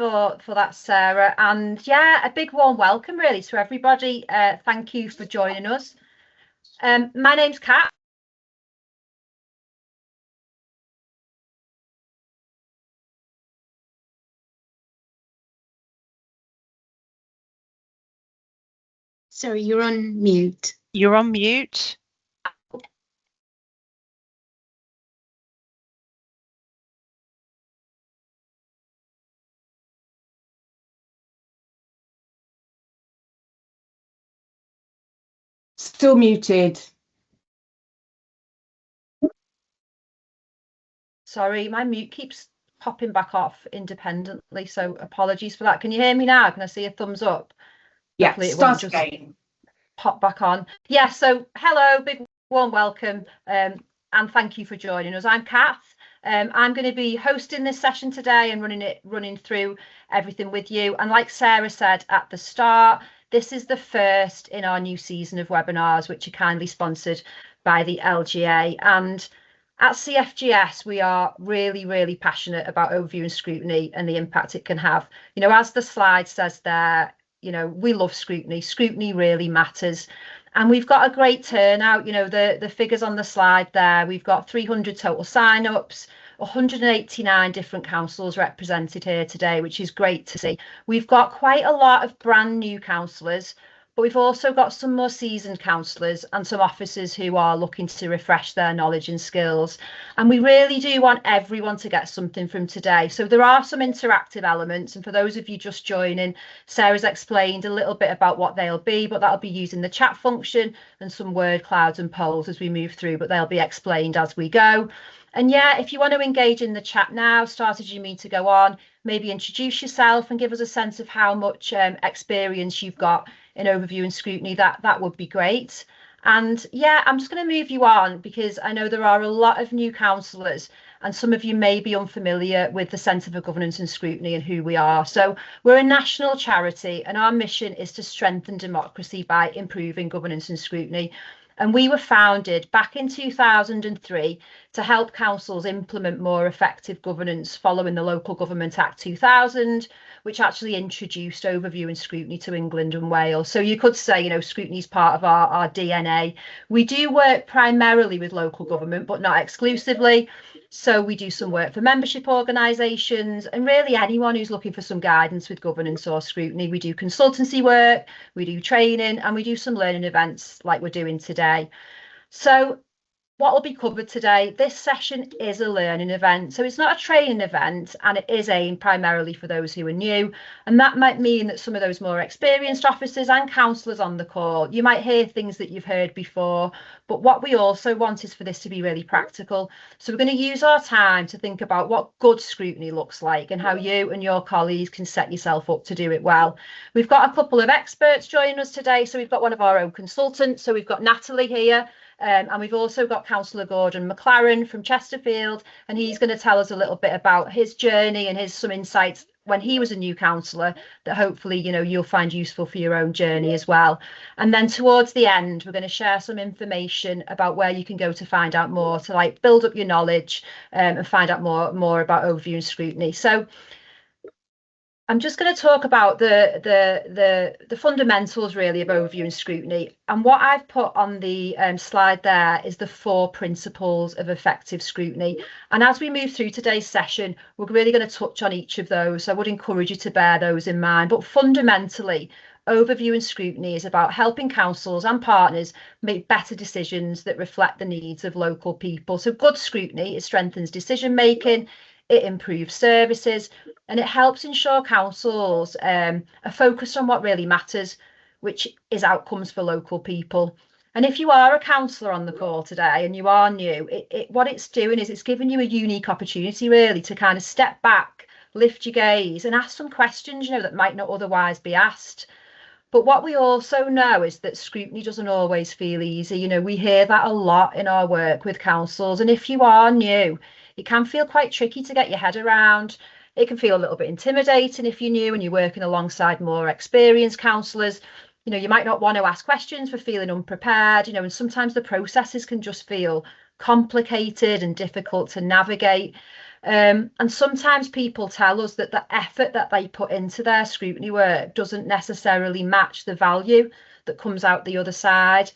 for that, Sarah. And yeah, a big warm welcome really to everybody. Thank you for joining us. My name's Cath. Sorry, you're on mute. You're on mute. Still muted. Sorry, my mute keeps popping back off independently, so apologies for that. Can you hear me now? Can I see a thumbs up? Yeah, Hopefully it start won't just again. Pop back on. Yeah, so hello, big warm welcome, and thank you for joining us. I'm Cath. I'm going to be hosting this session today and running through everything with you. And like Sarah said at the start, this is the first in our new season of webinars, which are kindly sponsored by the LGA. And at CfGS, we are really, really passionate about overview and scrutiny and the impact it can have. You know, as the slide says there, you know, we love scrutiny. Scrutiny really matters. And we've got a great turnout. You know, the figures on the slide there, we've got 300 total sign-ups, 189 different councils represented here today, which is great to see. We've got quite a lot of brand new councillors, but we've also got some more seasoned councillors and some officers who are looking to refresh their knowledge and skills. And we really do want everyone to get something from today. So there are some interactive elements. And for those of you just joining, Sarah's explained a little bit about what they'll be, but that'll be using the chat function and some word clouds and polls as we move through, but they'll be explained as we go. And yeah, if you want to engage in the chat now, start as you mean to go on, maybe introduce yourself and give us a sense of how much experience you've got in overview and scrutiny, that would be great. And yeah, I'm just going to move you on because I know there are a lot of new councillors and some of you may be unfamiliar with the Centre for Governance and Scrutiny and who we are. So we're a national charity and our mission is to strengthen democracy by improving governance and scrutiny. And we were founded back in 2003 to help councils implement more effective governance following the Local Government Act 2000, which actually introduced overview and scrutiny to England and Wales. So you could say, you know, scrutiny is part of our DNA. We do work primarily with local government, but not exclusively. So we do some work for membership organisations and really anyone who's looking for some guidance with governance or scrutiny. We do consultancy work, we do training, and we do some learning events like we're doing today. So what will be covered today, this session is a learning event. So it's not a training event and it is aimed primarily for those who are new. And that might mean that some of those more experienced officers and councillors on the call, you might hear things that you've heard before. But what we also want is for this to be really practical. So we're going to use our time to think about what good scrutiny looks like and how you and your colleagues can set yourself up to do it well. We've got a couple of experts joining us today. So we've got one of our own consultants. So we've got Natalie here. And we've also got Councillor McLaren from Chesterfield, and he's going to tell us a little bit about his journey and some insights when he was a new councillor that hopefully, you know, you'll find useful for your own journey as well. And then towards the end, we're going to share some information about where you can go to find out more, to like build up your knowledge and find out more about overview and scrutiny. So I'm just going to talk about the fundamentals really of overview and scrutiny. And what I've put on the slide there is the 4 principles of effective scrutiny. And as we move through today's session, we're really going to touch on each of those. So I would encourage you to bear those in mind. But fundamentally, overview and scrutiny is about helping councils and partners make better decisions that reflect the needs of local people. So good scrutiny, it strengthens decision making, it improves services, and it helps ensure councils are focused on what really matters, which is outcomes for local people. And if you are a councillor on the call today and you are new, what it's doing is it's giving you a unique opportunity really to kind of step back, lift your gaze and ask some questions, you know, that might not otherwise be asked. But what we also know is that scrutiny doesn't always feel easy. You know, we hear that a lot in our work with councils. And if you are new, it can feel quite tricky to get your head around. It can feel a little bit intimidating if you're new and you're working alongside more experienced councillors. You know, you might not want to ask questions for feeling unprepared, you know, and sometimes the processes can just feel complicated and difficult to navigate. And sometimes people tell us that the effort that they put into their scrutiny work doesn't necessarily match the value that comes out the other side.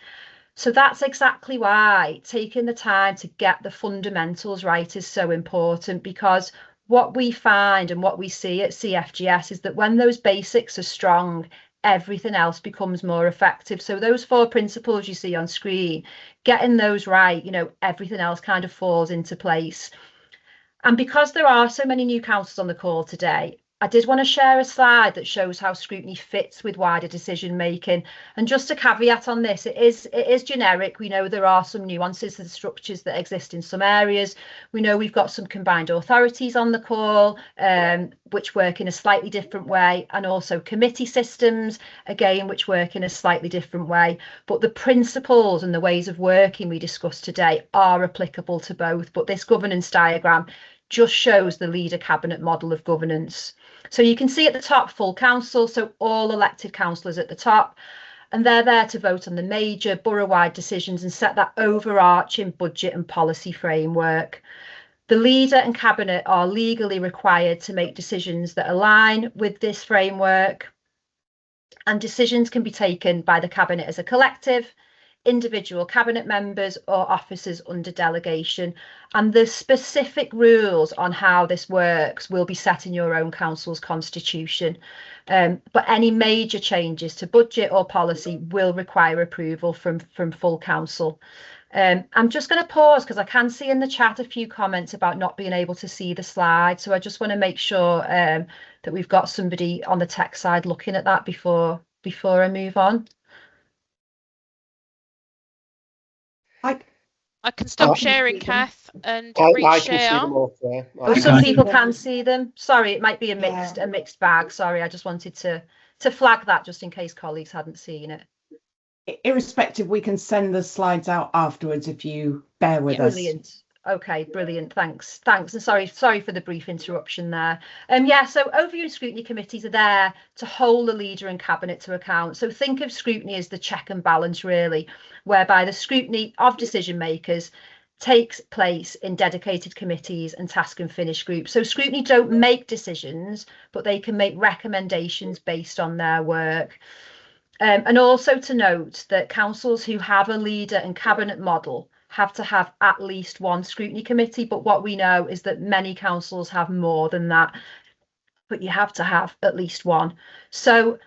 So that's exactly why taking the time to get the fundamentals right is so important, because what we find and what we see at CfGS is that when those basics are strong, everything else becomes more effective. So those 4 principles you see on screen, getting those right, everything else kind of falls into place. And because there are so many new councillors on the call today, I did want to share a slide that shows how scrutiny fits with wider decision making. And just a caveat on this, it is generic. We know there are some nuances to the structures that exist in some areas. We know we've got some combined authorities on the call, which work in a slightly different way, and also committee systems, again, which work in a slightly different way. But the principles and the ways of working we discussed today are applicable to both. But this governance diagram just shows the leader cabinet model of governance. So you can see at the top, full council, so all elected councillors at the top, and they're there to vote on the major borough-wide decisions and set that overarching budget and policy framework. The leader and cabinet are legally required to make decisions that align with this framework, and decisions can be taken by the cabinet as a collective, individual cabinet members or officers under delegation, and the specific rules on how this works will be set in your own council's constitution, but any major changes to budget or policy will require approval from full council. I'm just going to pause because I can see in the chat a few comments about not being able to see the slide, so I just want to make sure that we've got somebody on the tech side looking at that before I move on. I can stop sharing, Cath, and I reshare. can see them all there. Oh, some people can see them. Sorry, it might be a mixed bag. Sorry, I just wanted to flag that just in case colleagues hadn't seen it. Irrespective, we can send the slides out afterwards if you bear with us. Brilliant. Okay, brilliant. Thanks. And sorry for the brief interruption there. Yeah, so overview and scrutiny committees are there to hold the leader and cabinet to account. So think of scrutiny as the check and balance, really, whereby the scrutiny of decision makers takes place in dedicated committees and task and finish groups. So scrutiny don't make decisions, but they can make recommendations based on their work. And also to note that councils who have a leader and cabinet model have to have at least one scrutiny committee, but what we know is that many councils have more than that, but you have to have at least one. So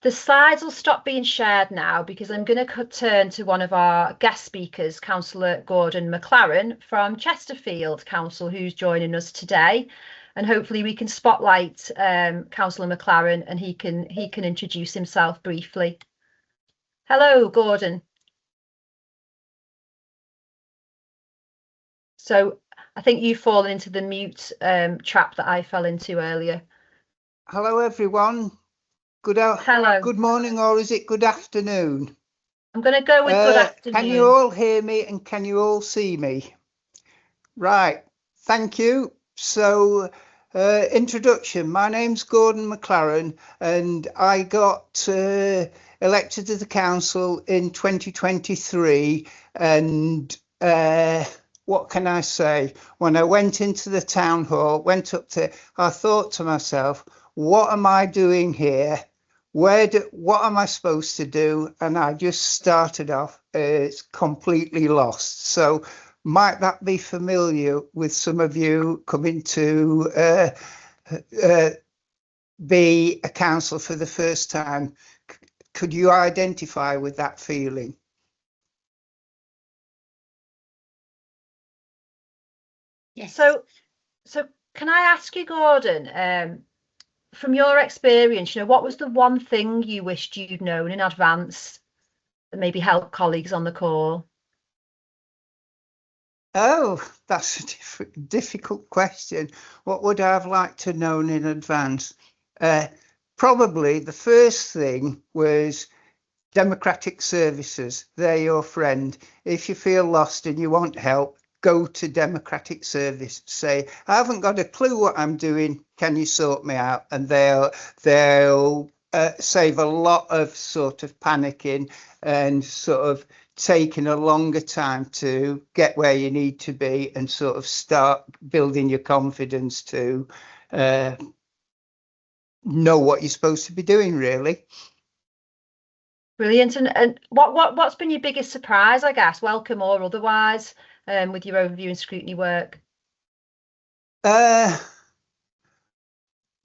the slides will stop being shared now because I'm going to turn to one of our guest speakers, Councillor Gordon McLaren from Chesterfield Council, who's joining us today, and hopefully we can spotlight Councillor McLaren and he can introduce himself briefly. Hello, Gordon. So I think you've fallen into the mute trap that I fell into earlier. Hello, everyone. Hello. Good morning, or is it good afternoon? I'm going to go with good afternoon. Can you all hear me and can you all see me? Right. Thank you. So, introduction. My name's Gordon McLaren and I got elected to the council in 2023 and what can I say? When I went into the town hall, I thought to myself, what am I doing here? What am I supposed to do? And I just started off completely lost. So might that be familiar with some of you coming to be a councillor for the first time? Could you identify with that feeling? Yes. So can I ask you, Gordon, from your experience, what was the one thing you wished you'd known in advance that maybe help colleagues on the call? Oh, that's a difficult question. What would I have liked to known in advance? Probably the first thing was democratic services. They're your friend. If you feel lost and you want help, go to democratic service, say, I haven't got a clue what I'm doing, can you sort me out? And they'll save a lot of sort of panicking and sort of taken a longer time to get where you need to be and sort of start building your confidence to know what you're supposed to be doing, really. Brilliant. And what's been your biggest surprise, I guess, welcome or otherwise, with your overview and scrutiny work? I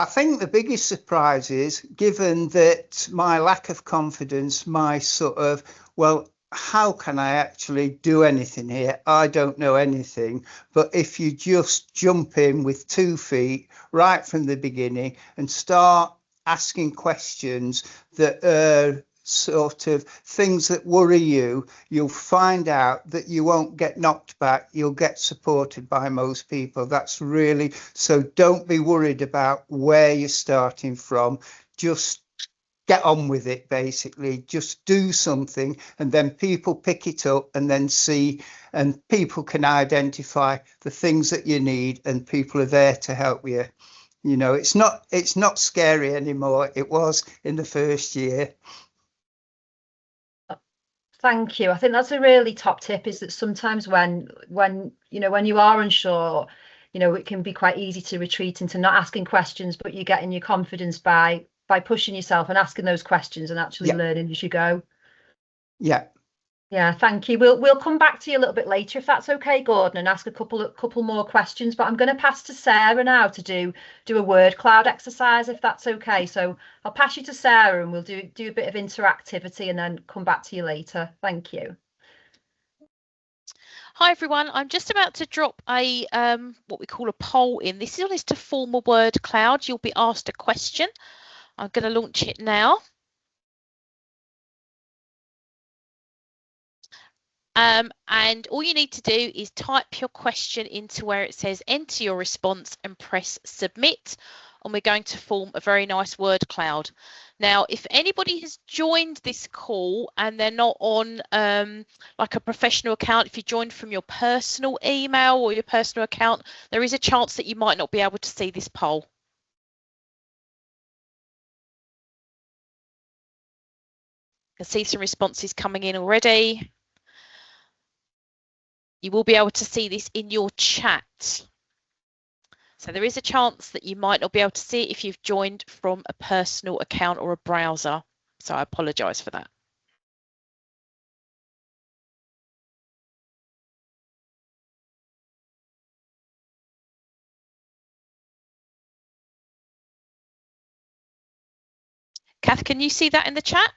think the biggest surprise is, given that my lack of confidence, my sort of, well, how can I actually do anything here? I don't know anything. But if you just jump in with 2 feet right from the beginning and start asking questions that are sort of things that worry you, you'll find out that you won't get knocked back. You'll get supported by most people. That's really, so don't be worried about where you're starting from. Just get on with it, basically. Just do something, and then people pick it up and then see, and people can identify the things that you need, and people are there to help you. You know, it's not scary anymore. It was in the first year. Thank you. I think that's a really top tip, is that sometimes when you know, when you are unsure, you know, it can be quite easy to retreat into not asking questions, but you're getting your confidence by pushing yourself and asking those questions and actually learning as you go. Yeah, thank you. We'll come back to you a little bit later, if that's okay, Gordon, and ask a couple more questions. But I'm going to pass to Sarah now to do a word cloud exercise, if that's okay. So I'll pass you to Sarah, and we'll do a bit of interactivity and then come back to you later. Thank you. Hi everyone, I'm just about to drop a what we call a poll in. This is to form a word cloud. You'll be asked a question. I'm going to launch it now. And all you need to do is type your question into where it says enter your response and press submit, and we're going to form a very nice word cloud. Now, if anybody has joined this call and they're not on like a professional account, if you joined from your personal email or your personal account, there is a chance that you might not be able to see this poll. I can see some responses coming in already. You will be able to see this in your chat. So there is a chance that you might not be able to see it if you've joined from a personal account or a browser. So I apologise for that. Cath, can you see that in the chat?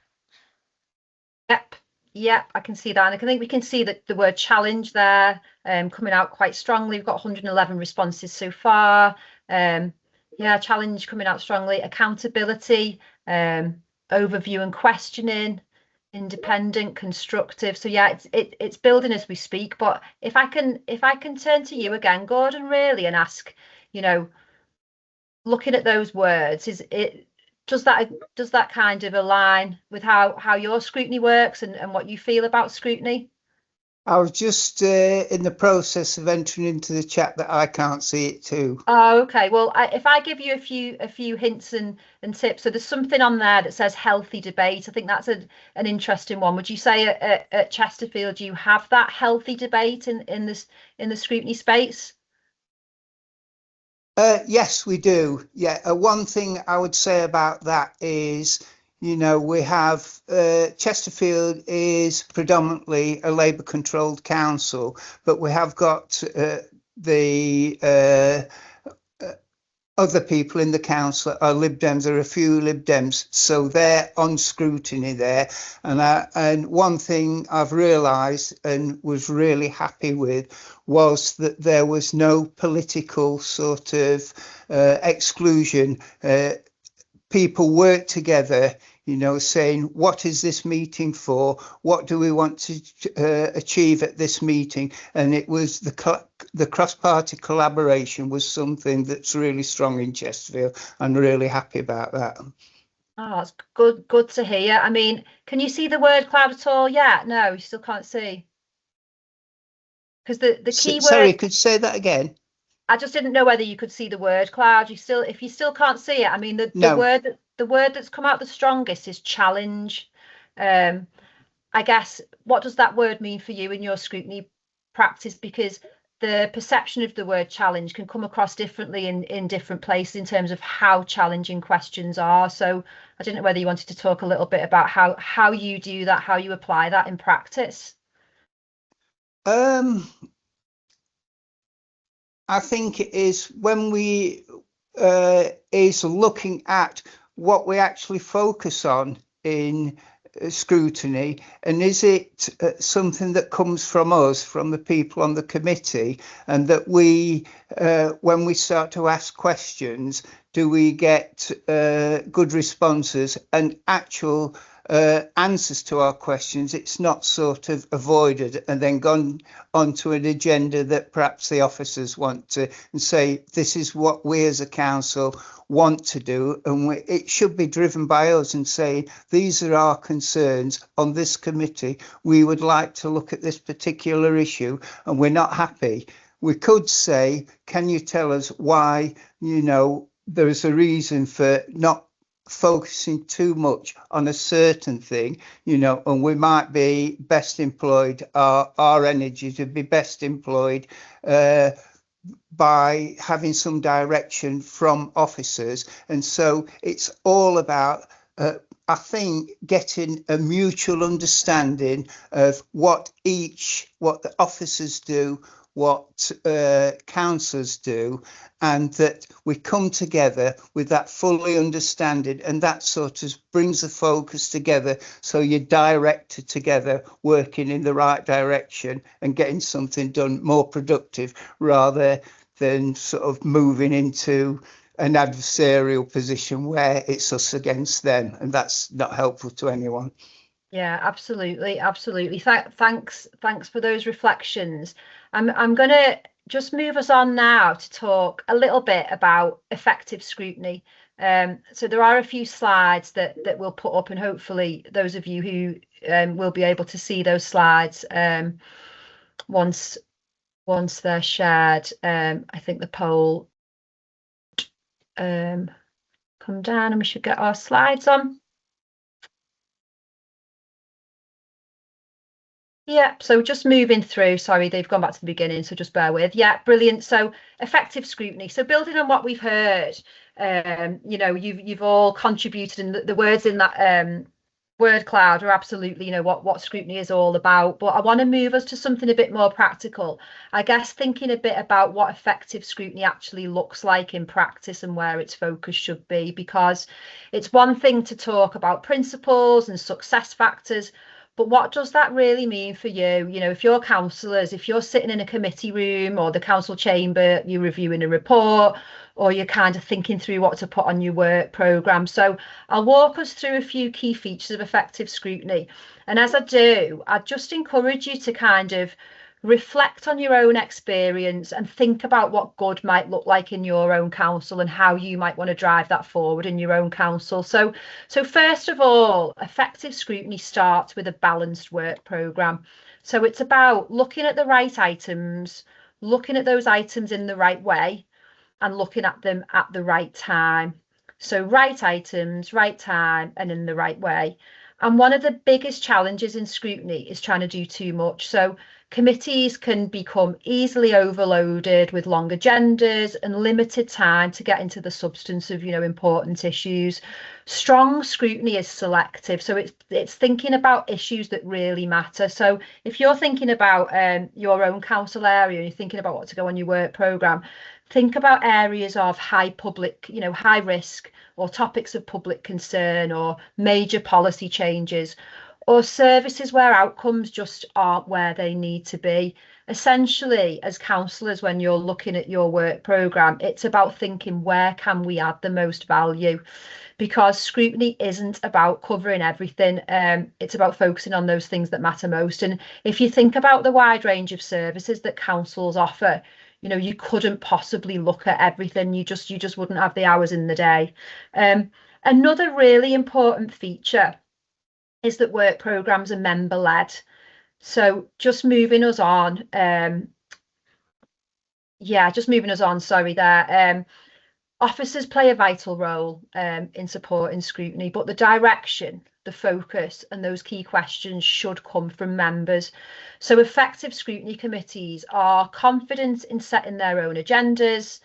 Yep, I can see that. And I think we can see that the word challenge there coming out quite strongly. We've got 111 responses so far. Yeah, challenge coming out strongly. Accountability, overview and questioning, independent, constructive. So yeah, it's building as we speak. But if I can turn to you again, Gordon, really, and ask, you know, looking at those words, does that kind of align with how your scrutiny works and what you feel about scrutiny? I was just in the process of entering into the chat that I can't see it too. Oh, okay. Well, if I give you a few hints and tips, so there's something on there that says healthy debate. I think that's an interesting one. Would you say at Chesterfield you have that healthy debate in the scrutiny space? Yes, we do. Yeah, one thing I would say about that is, you know, we have Chesterfield is predominantly a Labour controlled council, but we have got the other people in the council are Lib Dems. There are a few Lib Dems, so they're on scrutiny there. And one thing I've realised and was really happy with was that there was no political sort of exclusion. People worked together, you know, saying, what is this meeting for? What do we want to achieve at this meeting? And it was the cross-party collaboration was something that's really strong in Chesterfield. I'm really happy about that. Oh, that's good to hear. I mean, can you see the word cloud at all? Yeah, no, you still can't see. Because the key word. Sorry, could you say that again? I just didn't know whether you could see the word cloud. If you still can't see it, I mean, the word that's come out the strongest is challenge. And I guess, what does that word mean for you in your scrutiny practice? Because the perception of the word challenge can come across differently in different places in terms of how challenging questions are. So I don't know whether you wanted to talk a little bit about how you do that, how you apply that in practice. I think it is when we is looking at what we actually focus on in scrutiny, and is it something that comes from us, from the people on the committee, and that we when we start to ask questions, do we get good responses and actual answers to our questions? It's not sort of avoided and then gone onto an agenda that perhaps the officers want to and say, this is what we as a council want to do, and it should be driven by us and saying, these are our concerns on this committee. We would like to look at this particular issue and we're not happy. We could say, can you tell us why, you know, there's a reason for not focusing too much on a certain thing, you know, and we might be best employed, our energy to be best employed by having some direction from officers. And so it's all about I think getting a mutual understanding of what the officers do, what councillors do, and that we come together with that fully understanding, and that sort of brings the focus together, so you're directed together, working in the right direction and getting something done more productive, rather than sort of moving into an adversarial position where it's us against them, and that's not helpful to anyone. Yeah, absolutely. Thanks for those reflections. I'm going to just move us on now to talk a little bit about effective scrutiny. So there are a few slides that we'll put up, and hopefully those of you who will be able to see those slides once they're shared. I think the poll come down and we should get our slides on. Yeah, so just moving through, sorry, they've gone back to the beginning, so just bear with. Yeah, brilliant. So effective scrutiny. So building on what we've heard, you know, you've all contributed, and the words in that word cloud are absolutely, you know, what scrutiny is all about. But I want to move us to something a bit more practical. I guess thinking a bit about what effective scrutiny actually looks like in practice and where its focus should be, because it's one thing to talk about principles and success factors, but what does that really mean for you? You know, if you're councillors, if you're sitting in a committee room or the council chamber, you're reviewing a report, or you're kind of thinking through what to put on your work programme. So I'll walk us through a few key features of effective scrutiny. And as I do, I just encourage you to kind of reflect on your own experience and think about what good might look like in your own council and how you might want to drive that forward in your own council. So first of all, effective scrutiny starts with a balanced work programme. So it's about looking at the right items, looking at those items in the right way, and looking at them at the right time. So right items, right time, and in the right way. And one of the biggest challenges in scrutiny is trying to do too much. So committees can become easily overloaded with long agendas and limited time to get into the substance of, you know, important issues. Strong scrutiny is selective, so it's thinking about issues that really matter. So if you're thinking about your own council area and you're thinking about what to go on your work programme, think about areas of high public, you know, high risk, or topics of public concern, or major policy changes, or services where outcomes just aren't where they need to be. Essentially, as councillors, when you're looking at your work programme, it's about thinking, where can we add the most value? Because scrutiny isn't about covering everything. It's about focusing on those things that matter most. And if you think about the wide range of services that councils offer, you know, you couldn't possibly look at everything. You just wouldn't have the hours in the day. Another really important feature is that work programmes are member led. So just moving us on, sorry there. Officers play a vital role in supporting scrutiny, but the direction the focus, and those key questions should come from members. So effective scrutiny committees are confident in setting their own agendas,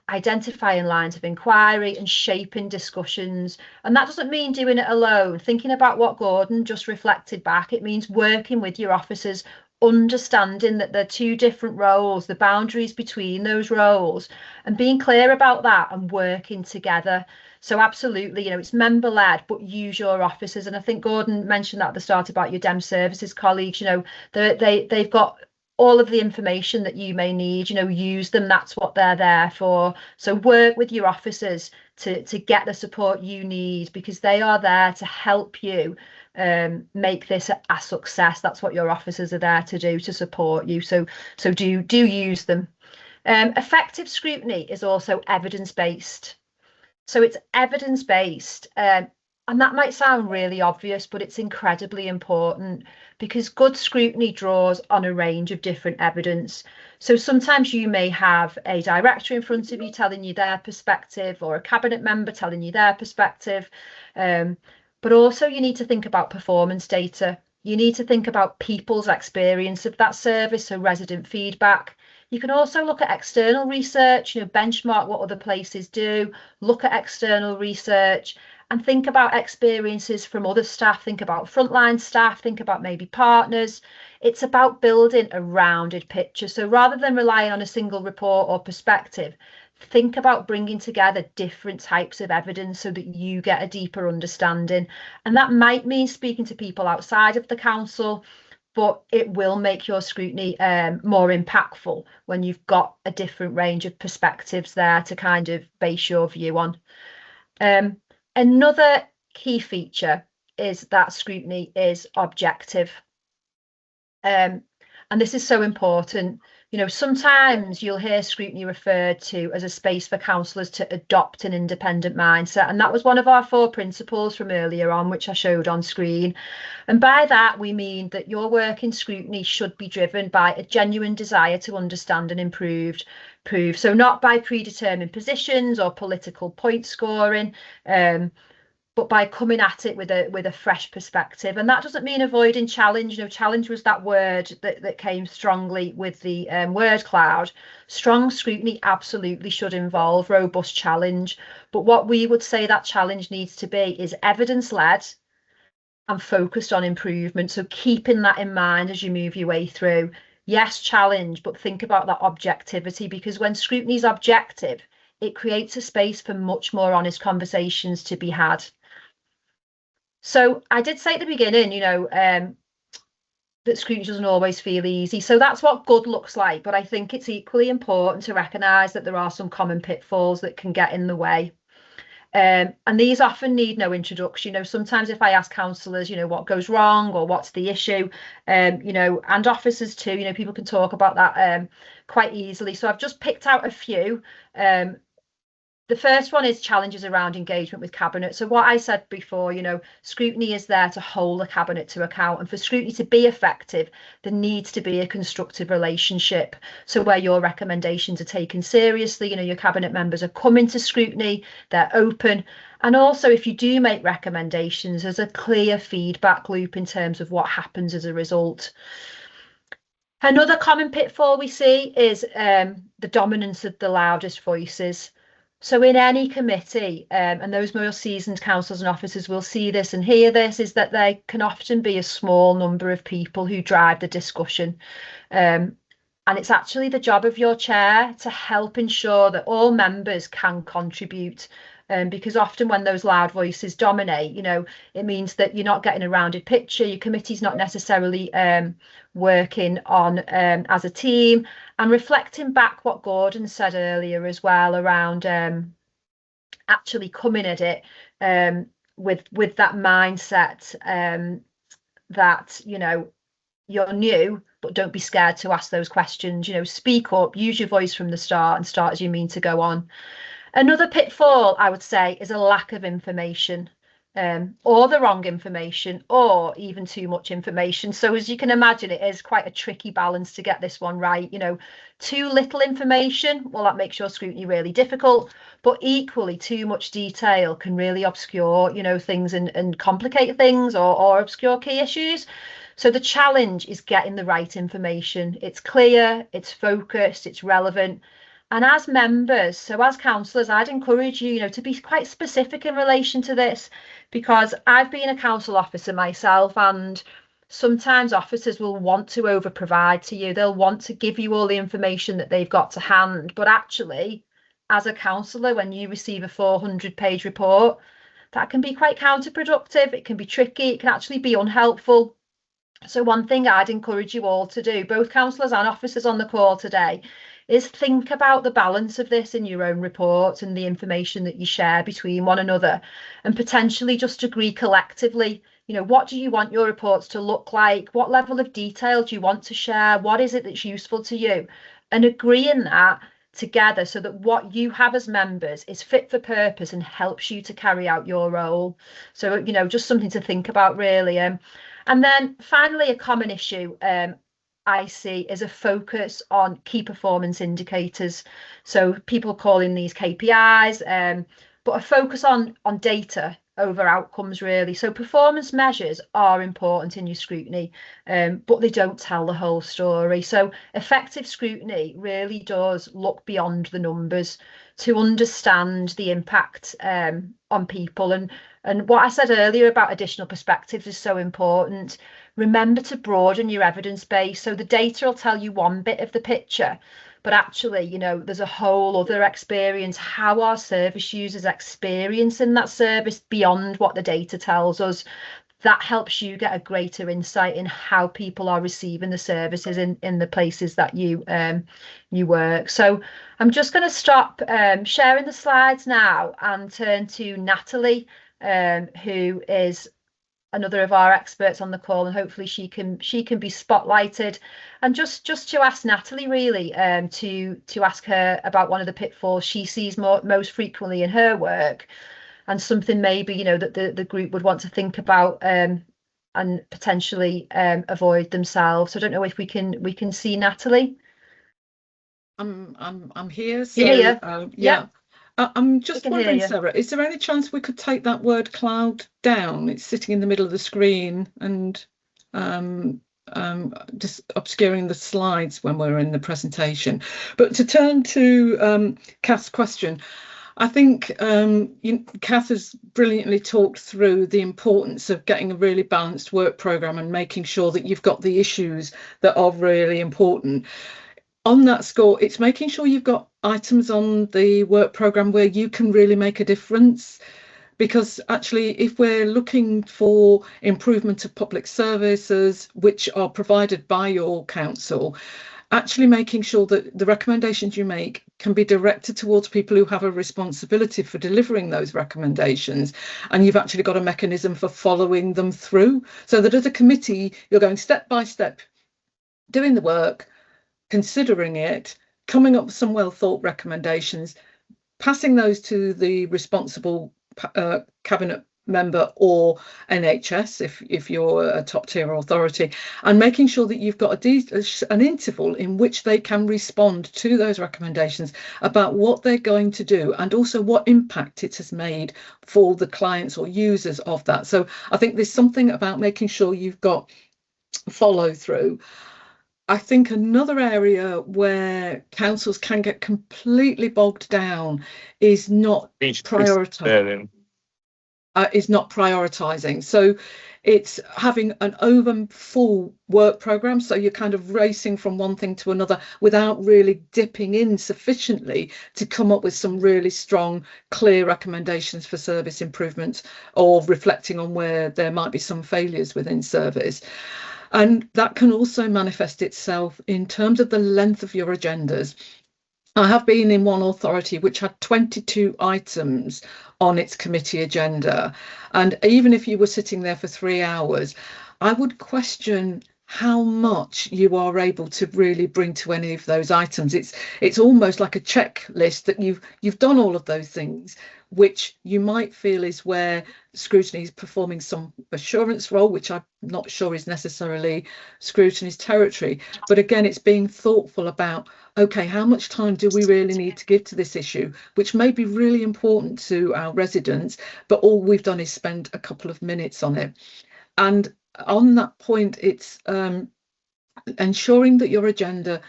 identifying lines of inquiry and shaping discussions. And that doesn't mean doing it alone. Thinking about what Gordon just reflected back, it means working with your officers, understanding that they're two different roles, the boundaries between those roles, and being clear about that and working together. So absolutely, it's member led, but use your officers. And I think Gordon mentioned that at the start about your Dem Services colleagues. They've got all of the information that you may need, use them. That's what they're there for. So work with your officers to get the support you need, because they are there to help you make this a success. That's what your officers are there to do, to support you. So do use them. Effective scrutiny is also evidence-based. So it's evidence-based, and that might sound really obvious, but it's incredibly important, because good scrutiny draws on a range of different evidence. So sometimes you may have a director in front of you telling you their perspective, or a cabinet member telling you their perspective, but also you need to think about performance data. You need to think about people's experience of that service, so resident feedback. You can also look at external research, benchmark what other places do, look at external research, and think about experiences from other staff. Think about frontline staff, think about maybe partners. It's about building a rounded picture. So rather than relying on a single report or perspective, think about bringing together different types of evidence so that you get a deeper understanding. And that might mean speaking to people outside of the council, but it will make your scrutiny more impactful when you've got a different range of perspectives there to kind of base your view on. Another key feature is that scrutiny is objective. And this is so important. Sometimes you'll hear scrutiny referred to as a space for councillors to adopt an independent mindset. And that was one of our 4 principles from earlier on, which I showed on screen. And by that, we mean that your work in scrutiny should be driven by a genuine desire to understand and improve. So not by predetermined positions or political point scoring, but by coming at it with a fresh perspective. And that doesn't mean avoiding challenge. Challenge was that word that came strongly with the word cloud. Strong scrutiny absolutely should involve robust challenge. But what we would say that challenge needs to be is evidence-led and focused on improvement. So keeping that in mind as you move your way through. Yes, challenge, but think about that objectivity, because when scrutiny is objective, it creates a space for much more honest conversations to be had. So I did say at the beginning, that scrutiny doesn't always feel easy. So that's what good looks like. But I think it's equally important to recognise that there are some common pitfalls that can get in the way. And these often need no introduction. Sometimes if I ask councillors, what goes wrong or what's the issue, and officers too, people can talk about that quite easily. So I've just picked out a few. The first one is challenges around engagement with cabinet. So what I said before, scrutiny is there to hold the cabinet to account, and for scrutiny to be effective, there needs to be a constructive relationship. So where your recommendations are taken seriously, your cabinet members are coming to scrutiny, they're open. And also, if you do make recommendations, there's a clear feedback loop in terms of what happens as a result. Another common pitfall we see is the dominance of the loudest voices. So in any committee, and those more seasoned councillors and officers will see this and hear this, is that there can often be a small number of people who drive the discussion. And it's actually the job of your chair to help ensure that all members can contribute. Because often when those loud voices dominate, it means that you're not getting a rounded picture. Your committee's not necessarily working on as a team. And reflecting back what Gordon said earlier as well around actually coming at it with that mindset that, you're new, but don't be scared to ask those questions. Speak up, use your voice from the start, and start as you mean to go on. Another pitfall, I would say, is a lack of information. or the wrong information, or even too much information. So as you can imagine, it is quite a tricky balance to get this one right. You know, too little information, well, that makes your scrutiny really difficult, but equally too much detail can really obscure, you know, things and complicate things, or obscure key issues. So the challenge is getting the right information. It's clear, it's focused, it's relevant. And as members, so as councillors, I'd encourage you, to be quite specific in relation to this, because I've been a council officer myself, and sometimes officers will want to over provide to you. They'll want to give you all the information that they've got to hand. But actually, as a councillor, when you receive a 400-page report, that can be quite counterproductive. It can be tricky. It can actually be unhelpful. So one thing I'd encourage you all to do, both councillors and officers on the call today, is think about the balance of this in your own reports and the information that you share between one another, and potentially just agree collectively, what do you want your reports to look like? What level of detail do you want to share? What is it that's useful to you? And agree in that together so that what you have as members is fit for purpose and helps you to carry out your role. So, just something to think about, really. And then finally, a common issue I see is a focus on key performance indicators. So people calling these KPIs, but a focus on data over outcomes, really. So performance measures are important in your scrutiny, but they don't tell the whole story. So effective scrutiny really does look beyond the numbers to understand the impact on people. And what I said earlier about additional perspectives is so important. Remember to broaden your evidence base. So the data will tell you one bit of the picture, but actually, there's a whole other experience, how our service users experience in that service beyond what the data tells us. That helps you get a greater insight in how people are receiving the services in the places that you work. So I'm just going to stop sharing the slides now and turn to Natalie, who is another of our experts on the call, and hopefully she can be spotlighted. And just to ask Natalie, really, to ask her about one of the pitfalls she sees most frequently in her work, and something maybe that the group would want to think about and potentially avoid themselves. So I don't know if we can see Natalie. I'm here. So, you're here? Yeah. I'm just wondering, Sarah, is there any chance we could take that word cloud down? It's sitting in the middle of the screen and just obscuring the slides when we're in the presentation. But to turn to Cath's question, I think Cath has brilliantly talked through the importance of getting a really balanced work programme and making sure that you've got the issues that are really important. On that score, it's making sure you've got items on the work programme where you can really make a difference. Because actually, if we're looking for improvement of public services which are provided by your council, actually making sure that the recommendations you make can be directed towards people who have a responsibility for delivering those recommendations. And you've actually got a mechanism for following them through, so that as a committee, you're going step by step, doing the work, considering it, coming up with some well thought recommendations, passing those to the responsible cabinet member or NHS if you're a top tier authority, and making sure that you've got an interval in which they can respond to those recommendations about what they're going to do and also what impact it has made for the clients or users of that. So I think there's something about making sure you've got follow through. I think another area where councils can get completely bogged down is not prioritising. So it's having an over full work programme. So you're kind of racing from one thing to another without really dipping in sufficiently to come up with some really strong, clear recommendations for service improvements or reflecting on where there might be some failures within service. And that can also manifest itself in terms of the length of your agendas. I have been in one authority which had 22 items on its committee agenda. And even if you were sitting there for 3 hours, I would question how much you are able to really bring to any of those items. It's almost like a checklist that you've done all of those things. which you might feel is where scrutiny is performing some assurance role, which I'm not sure is necessarily scrutiny's territory. But again, it's being thoughtful about, okay, how much time do we really need to give to this issue, which may be really important to our residents, but all we've done is spend a couple of minutes on it. And on that point, it's ensuring that your agenda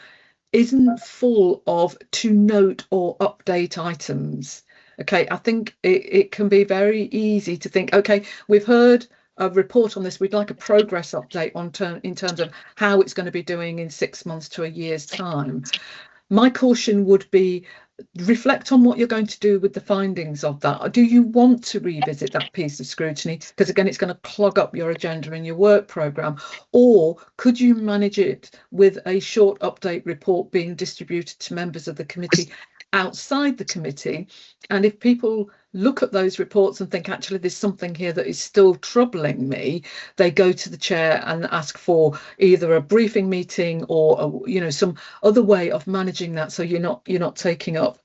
isn't full of to note or update items. Okay, I think it can be very easy to think, okay, we've heard a report on this, we'd like a progress update in terms of how it's going to be doing in 6 months to a year's time. My caution would be, reflect on what you're going to do with the findings of that. Do you want to revisit that piece of scrutiny? Because again, it's going to clog up your agenda and your work programme. Or could you manage it with a short update report being distributed to members of the committee outside the committee? And if people look at those reports and think, actually, there's something here that is still troubling me, they go to the chair and ask for either a briefing meeting or some other way of managing that, so you're not taking up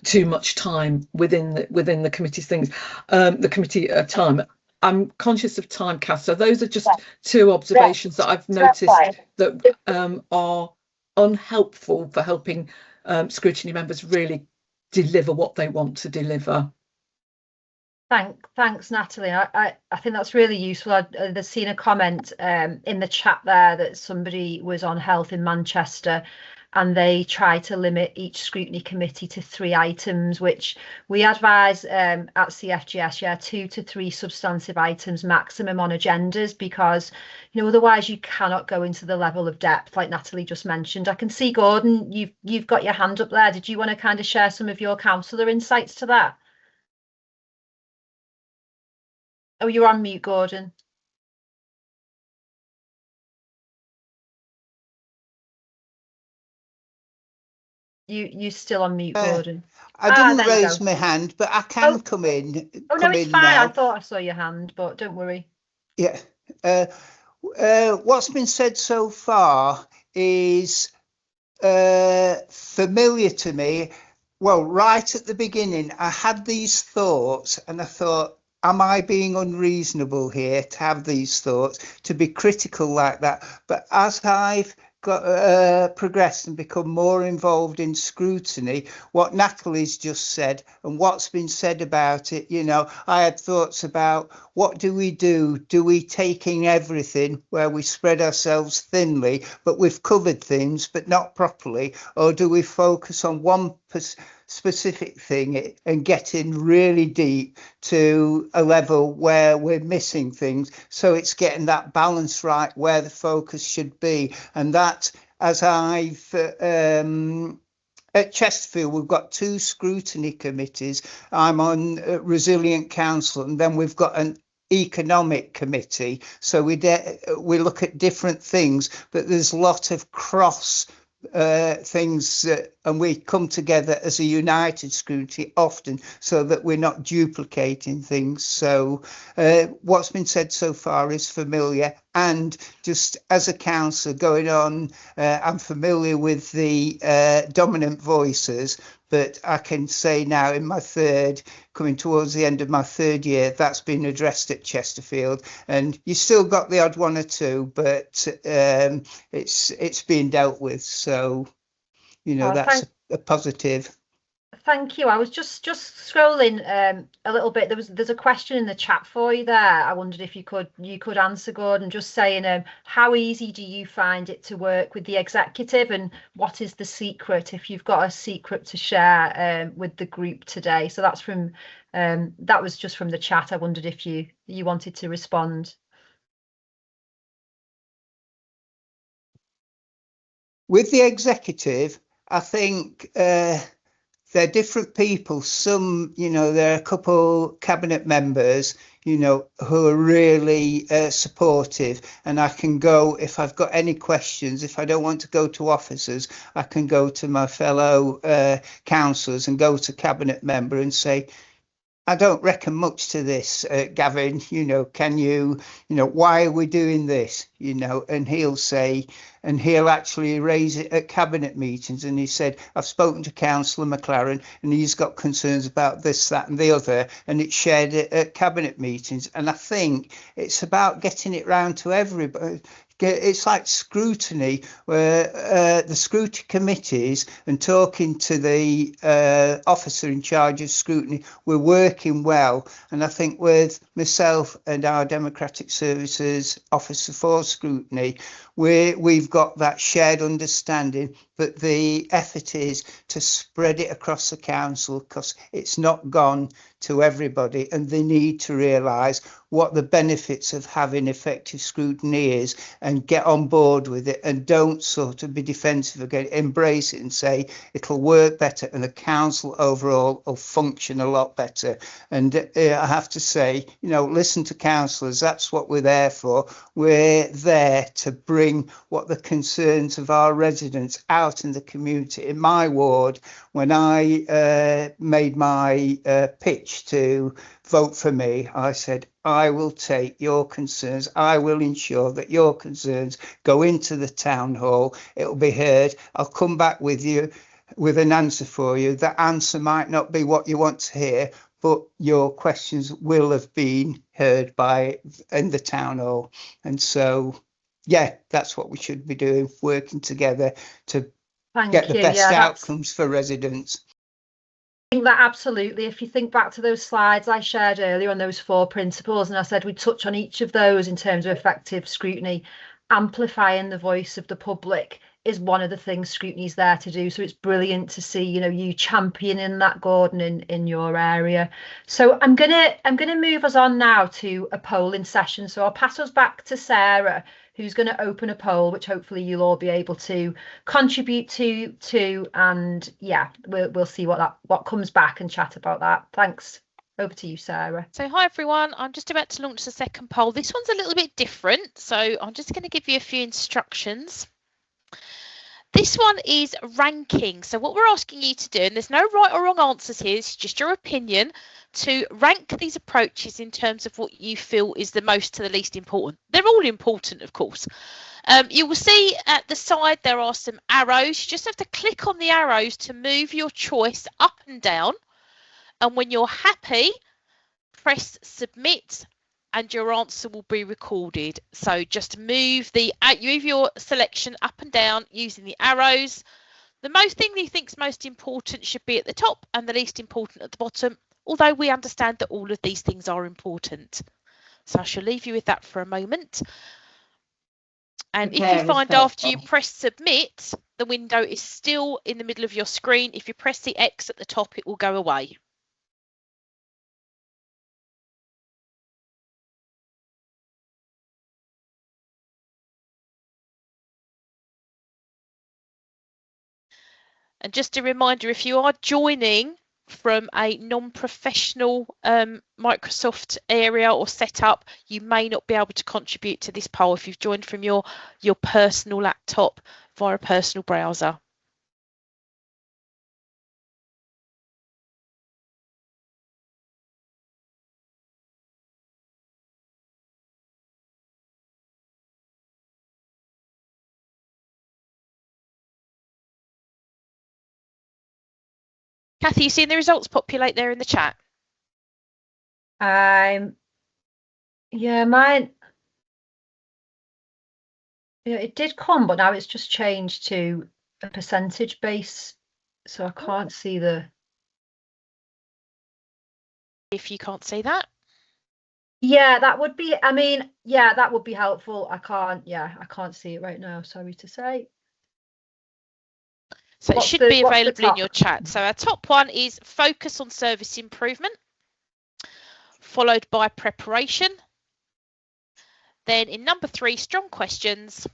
too much time within the committee's things, the committee time. I'm conscious of time, Cath, so those are just two observations that I've noticed that are unhelpful for helping scrutiny members really deliver what they want to deliver. Thanks, Natalie. I think that's really useful. I've seen a comment in the chat there that somebody was on health in Manchester and they try to limit each scrutiny committee to 3 items, which we advise at CfGS, 2 to 3 substantive items maximum on agendas, because otherwise you cannot go into the level of depth like Natalie just mentioned. I can see, Gordon, you've got your hand up there. Did you want to kind of share some of your councillor insights to that? Oh, you're on mute, Gordon. You're still on mute, Gordon. I didn't raise my hand, but I can come in. Oh, no, it's fine. Now. I thought I saw your hand, but don't worry. Yeah. What's been said so far is familiar to me. Well, right at the beginning, I had these thoughts and I thought, am I being unreasonable here to have these thoughts, to be critical like that? But as I've got progressed and become more involved in scrutiny, what Natalie's just said and what's been said about it, I had thoughts about, what do? Do we take in everything where we spread ourselves thinly, but we've covered things but not properly? Or do we focus on one specific thing and get in really deep to a level where we're missing things? So it's getting that balance right where the focus should be. And that, as I've at Chesterfield, we've got 2 scrutiny committees. I'm on Resilient Council, and then we've got an economic committee. So we look at different things, but there's a lot of cross things, and we come together as a united scrutiny often so that we're not duplicating things. So what's been said so far is familiar, and just as a councillor going on, I'm familiar with the dominant voices, but I can say now in my coming towards the end of my 3rd year, that's been addressed at Chesterfield, and you still got the odd one or two, but it's being dealt with. So, that's a positive. Thank you. I was just scrolling a little bit. There's a question in the chat for you there. I wondered if you could answer, Gordon, just saying how easy do you find it to work with the executive, and what is the secret, if you've got a secret to share with the group today? So that's from that was just from the chat. I wondered if you wanted to respond. With the executive, I think they're different people. Some, there are a couple cabinet members, who are really supportive, and I can go, if I've got any questions, if I don't want to go to officers, I can go to my fellow councillors and go to cabinet member and say, I don't reckon much to this, Gavin, can you, why are we doing this, and he'll say, and he'll actually raise it at cabinet meetings. And he said, I've spoken to Councillor McLaren and he's got concerns about this, that and the other, and it's shared at cabinet meetings. And I think it's about getting it round to everybody. It's like scrutiny, where the scrutiny committees and talking to the officer in charge of scrutiny, we're working well. And I think with myself and our Democratic Services Officer for Scrutiny, we've got that shared understanding, but the effort is to spread it across the council, because it's not gone to everybody, and they need to realise what the benefits of having effective scrutiny is and get on board with it, and don't sort of be defensive again, embrace it and say it'll work better and the council overall will function a lot better. And I have to say, listen to councillors, that's what we're there for. We're there to bring what the concerns of our residents out in the community. In my ward, when I made my pitch to vote for me, I said, I will take your concerns. I will ensure that your concerns go into the town hall. It'll be heard. I'll come back with you with an answer for you. That answer might not be what you want to hear, but your questions will have been heard in the town hall. And so, yeah, that's what we should be doing, working together to get the best outcomes for residents. I think that absolutely, if you think back to those slides I shared earlier on those 4 principles, and I said we'd touch on each of those in terms of effective scrutiny, amplifying the voice of the public is one of the things scrutiny is there to do. So it's brilliant to see, you championing that, Gordon, in your area. So I'm gonna move us on now to a polling session. So I'll pass us back to Sarah, who's going to open a poll, which hopefully you'll all be able to contribute to, and yeah, we'll see what comes back and chat about that. Thanks. Over to you, Sarah. So hi everyone, I'm just about to launch the second poll. This one's a little bit different, so I'm just going to give you a few instructions. This one is ranking. So what we're asking you to do, and there's no right or wrong answers here, it's just your opinion, to rank these approaches in terms of what you feel is the most to the least important. They're all important, of course. You will see at the side there are some arrows. You just have to click on the arrows to move your choice up and down. And when you're happy, press submit and your answer will be recorded. So just move your selection up and down using the arrows. The thing that you think is most important should be at the top and the least important at the bottom, although we understand that all of these things are important. So I shall leave you with that for a moment. And if you find after you press submit, the window is still in the middle of your screen, if you press the X at the top, it will go away. And just a reminder, if you are joining from a non-professional Microsoft area or setup, you may not be able to contribute to this poll if you've joined from your personal laptop via a personal browser. Kathy, you seen the results populate there in the chat? Yeah, mine. Yeah, it did come, but now it's just changed to a percentage base, so I can't see the. If you can't see that. Yeah, that would be. I mean, yeah, that would be helpful. I can't see it right now. Sorry to say. So it should be available in your chat. So our top one is focus on service improvement, followed by preparation. Then in number 3, strong questions.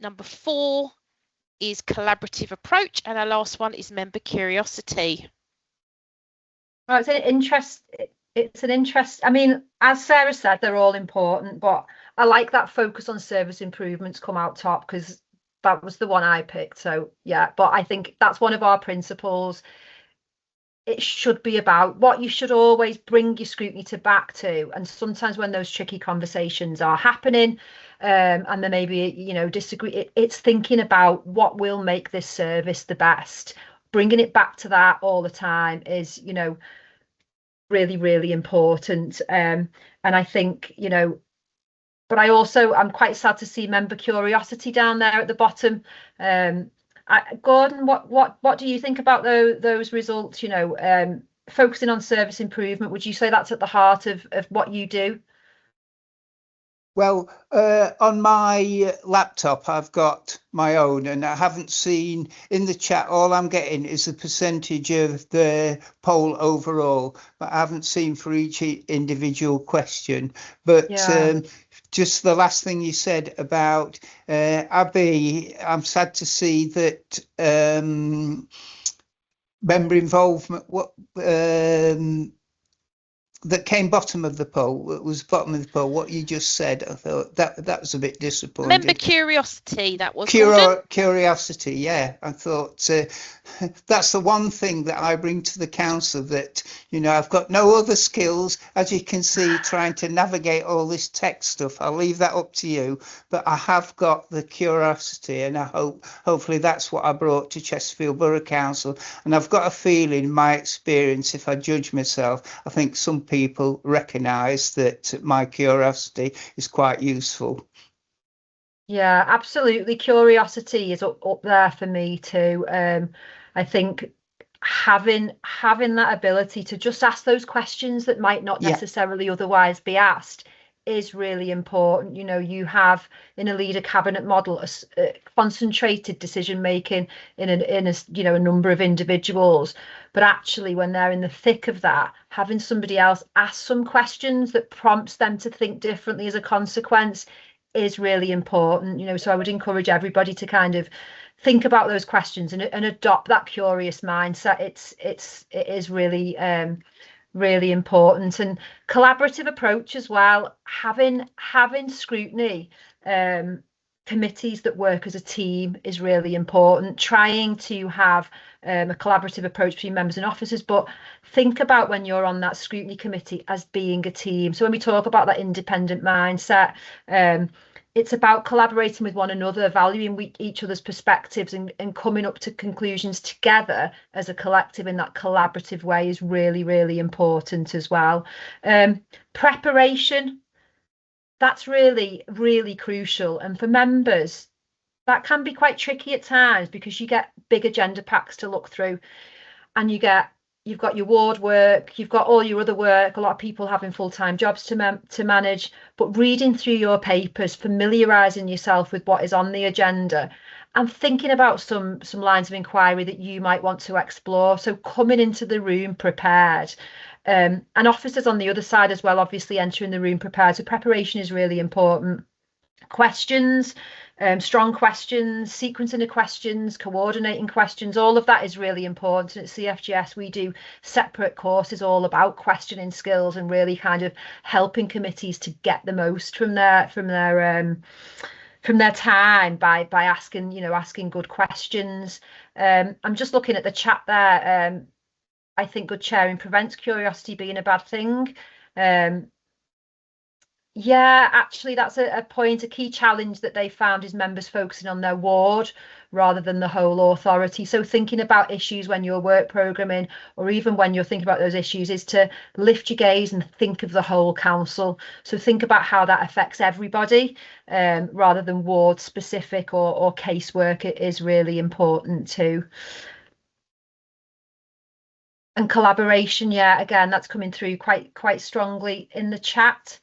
Number 4 is collaborative approach. And our last one is member curiosity. Oh, it's an interest. I mean, as Sarah said, they're all important, but I like that focus on service improvements come out top because that was the one I picked. So yeah, but I think that's one of our principles. it should be about, what you should always bring your scrutiny back to. And sometimes when those tricky conversations are happening, and there may be, you know, it's thinking about what will make this service the best. Bringing it back to that all the time is, you know, really, really important. And I think, you know, but I'm quite sad to see member curiosity down there at the bottom. Gordon, what do you think about those results? You know, focusing on service improvement, would you say that's at the heart of what you do? Well, on my laptop, I've got my own, and I haven't seen in the chat, all I'm getting is the percentage of the poll overall, but I haven't seen for each individual question. But Yeah. Just the last thing you said about Abby, I'm sad to see that member involvement, that came bottom of the poll. It was bottom of the poll. What you just said, I thought that was a bit disappointing. Member curiosity, that was curiosity. Yeah, I thought that's the one thing that I bring to the council, that, you know, I've got no other skills, as you can see, trying to navigate all this tech stuff. I'll leave that up to you, but I have got the curiosity, and I hopefully that's what I brought to Chesterfield Borough Council. And I've got a feeling, my experience, if I judge myself, I think some people recognise that my curiosity is quite useful. Yeah, absolutely. Curiosity is up there for me too. I think having that ability to just ask those questions that might not necessarily otherwise be asked is really important. You know, you have in a leader cabinet model a concentrated decision making in a you know, a number of individuals, but actually when they're in the thick of that, having somebody else ask some questions that prompts them to think differently as a consequence is really important. You know, so I would encourage everybody to kind of think about those questions and adopt that curious mindset. It is really really important. And collaborative approach as well, having scrutiny committees that work as a team is really important. Trying to have a collaborative approach between members and officers, but think about when you're on that scrutiny committee as being a team. So when we talk about that independent mindset, it's about collaborating with one another, valuing each other's perspectives, and coming up to conclusions together as a collective in that collaborative way is really, really important as well. Preparation, that's really, really crucial. And for members, that can be quite tricky at times, because you get big agenda packs to look through, and you've got your ward work, you've got all your other work, a lot of people having full-time jobs to manage, but reading through your papers, familiarising yourself with what is on the agenda, and thinking about some lines of inquiry that you might want to explore. So coming into the room prepared, and officers on the other side as well, obviously entering the room prepared. So preparation is really important. Questions, strong questions, sequencing of questions, coordinating questions, all of that is really important. At CfGS, we do separate courses all about questioning skills and really kind of helping committees to get the most from their time by asking good questions. I'm just looking at the chat there. I think good chairing prevents curiosity being a bad thing. Yeah, actually, that's a point. A key challenge that they found is members focusing on their ward rather than the whole authority. So thinking about issues when you're work programming, or even when you're thinking about those issues, is to lift your gaze and think of the whole council. So think about how that affects everybody, rather than ward specific or casework. It is really important too. And collaboration, yeah, again, that's coming through quite strongly in the chat.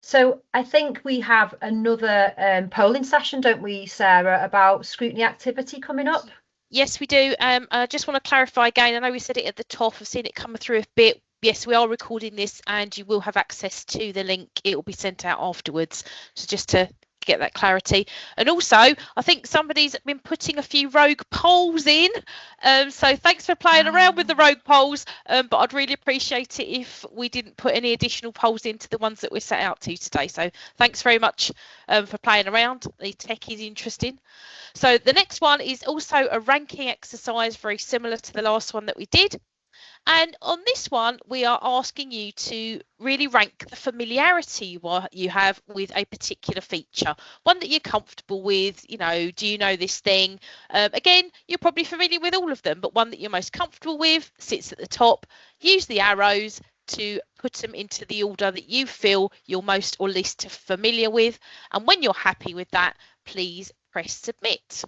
So I think we have another polling session, don't we, Sarah, about scrutiny activity coming up? Yes, we do. I just want to clarify again, I know we said it at the top, I've seen it come through a bit. Yes, we are recording this and you will have access to the link. It will be sent out afterwards. So just to get that clarity. And also, I think somebody's been putting a few rogue polls in. So thanks for playing around with the rogue polls. But I'd really appreciate it if we didn't put any additional polls into the ones that we're set out to today. So thanks very much for playing around. The tech is interesting. So the next one is also a ranking exercise, very similar to the last one that we did. And on this one, we are asking you to really rank the familiarity you have with a particular feature, one that you're comfortable with. You know, do you know this thing? Again, you're probably familiar with all of them, but one that you're most comfortable with sits at the top. Use the arrows to put them into the order that you feel you're most or least familiar with. And when you're happy with that, please press submit.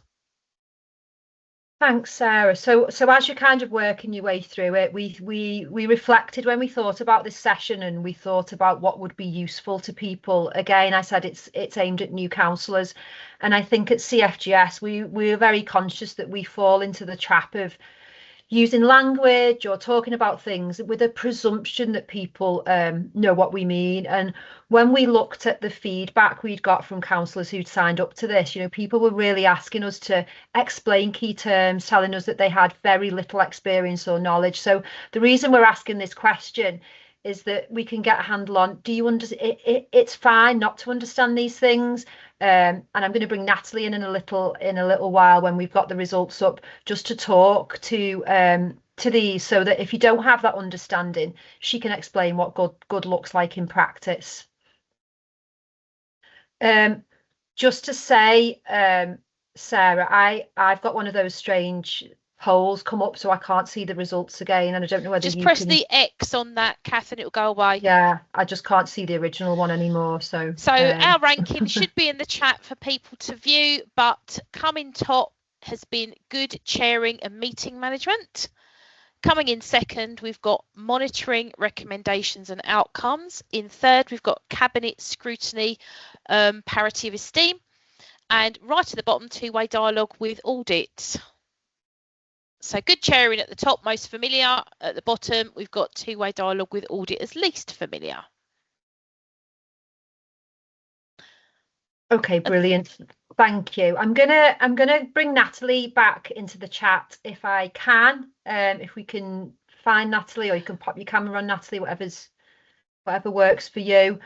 Thanks, Sarah. So as you're kind of working your way through it, we reflected when we thought about this session, and we thought about what would be useful to people. Again, I said it's aimed at new councillors, and I think at CfGS we're very conscious that we fall into the trap of using language or talking about things with a presumption that people know what we mean. And when we looked at the feedback we'd got from councillors who'd signed up to this, you know, people were really asking us to explain key terms, telling us that they had very little experience or knowledge. So the reason we're asking this question is that we can get a handle on, do you understand? It's fine not to understand these things. And I'm going to bring Natalie in a little while when we've got the results up, just to talk to these, so that if you don't have that understanding, she can explain what good looks like in practice. Just to say, Sarah, I've got one of those strange polls come up, so I can't see the results again, and I don't know whether just you press can... the X on that, Cath, and it'll go away. Yeah, I just can't see the original one anymore. So our ranking should be in the chat for people to view, but coming top has been good chairing and meeting management. Coming in second, we've got monitoring, recommendations and outcomes. In third, we've got cabinet scrutiny, parity of esteem, and right at the bottom, two-way dialogue with audit. So good chairing at the top, most familiar. At the bottom, we've got two-way dialogue with audit as least familiar. Okay, brilliant. Thank you. I'm gonna bring Natalie back into the chat if I can. If we can find Natalie, or you can pop your camera on, Natalie, whatever works for you.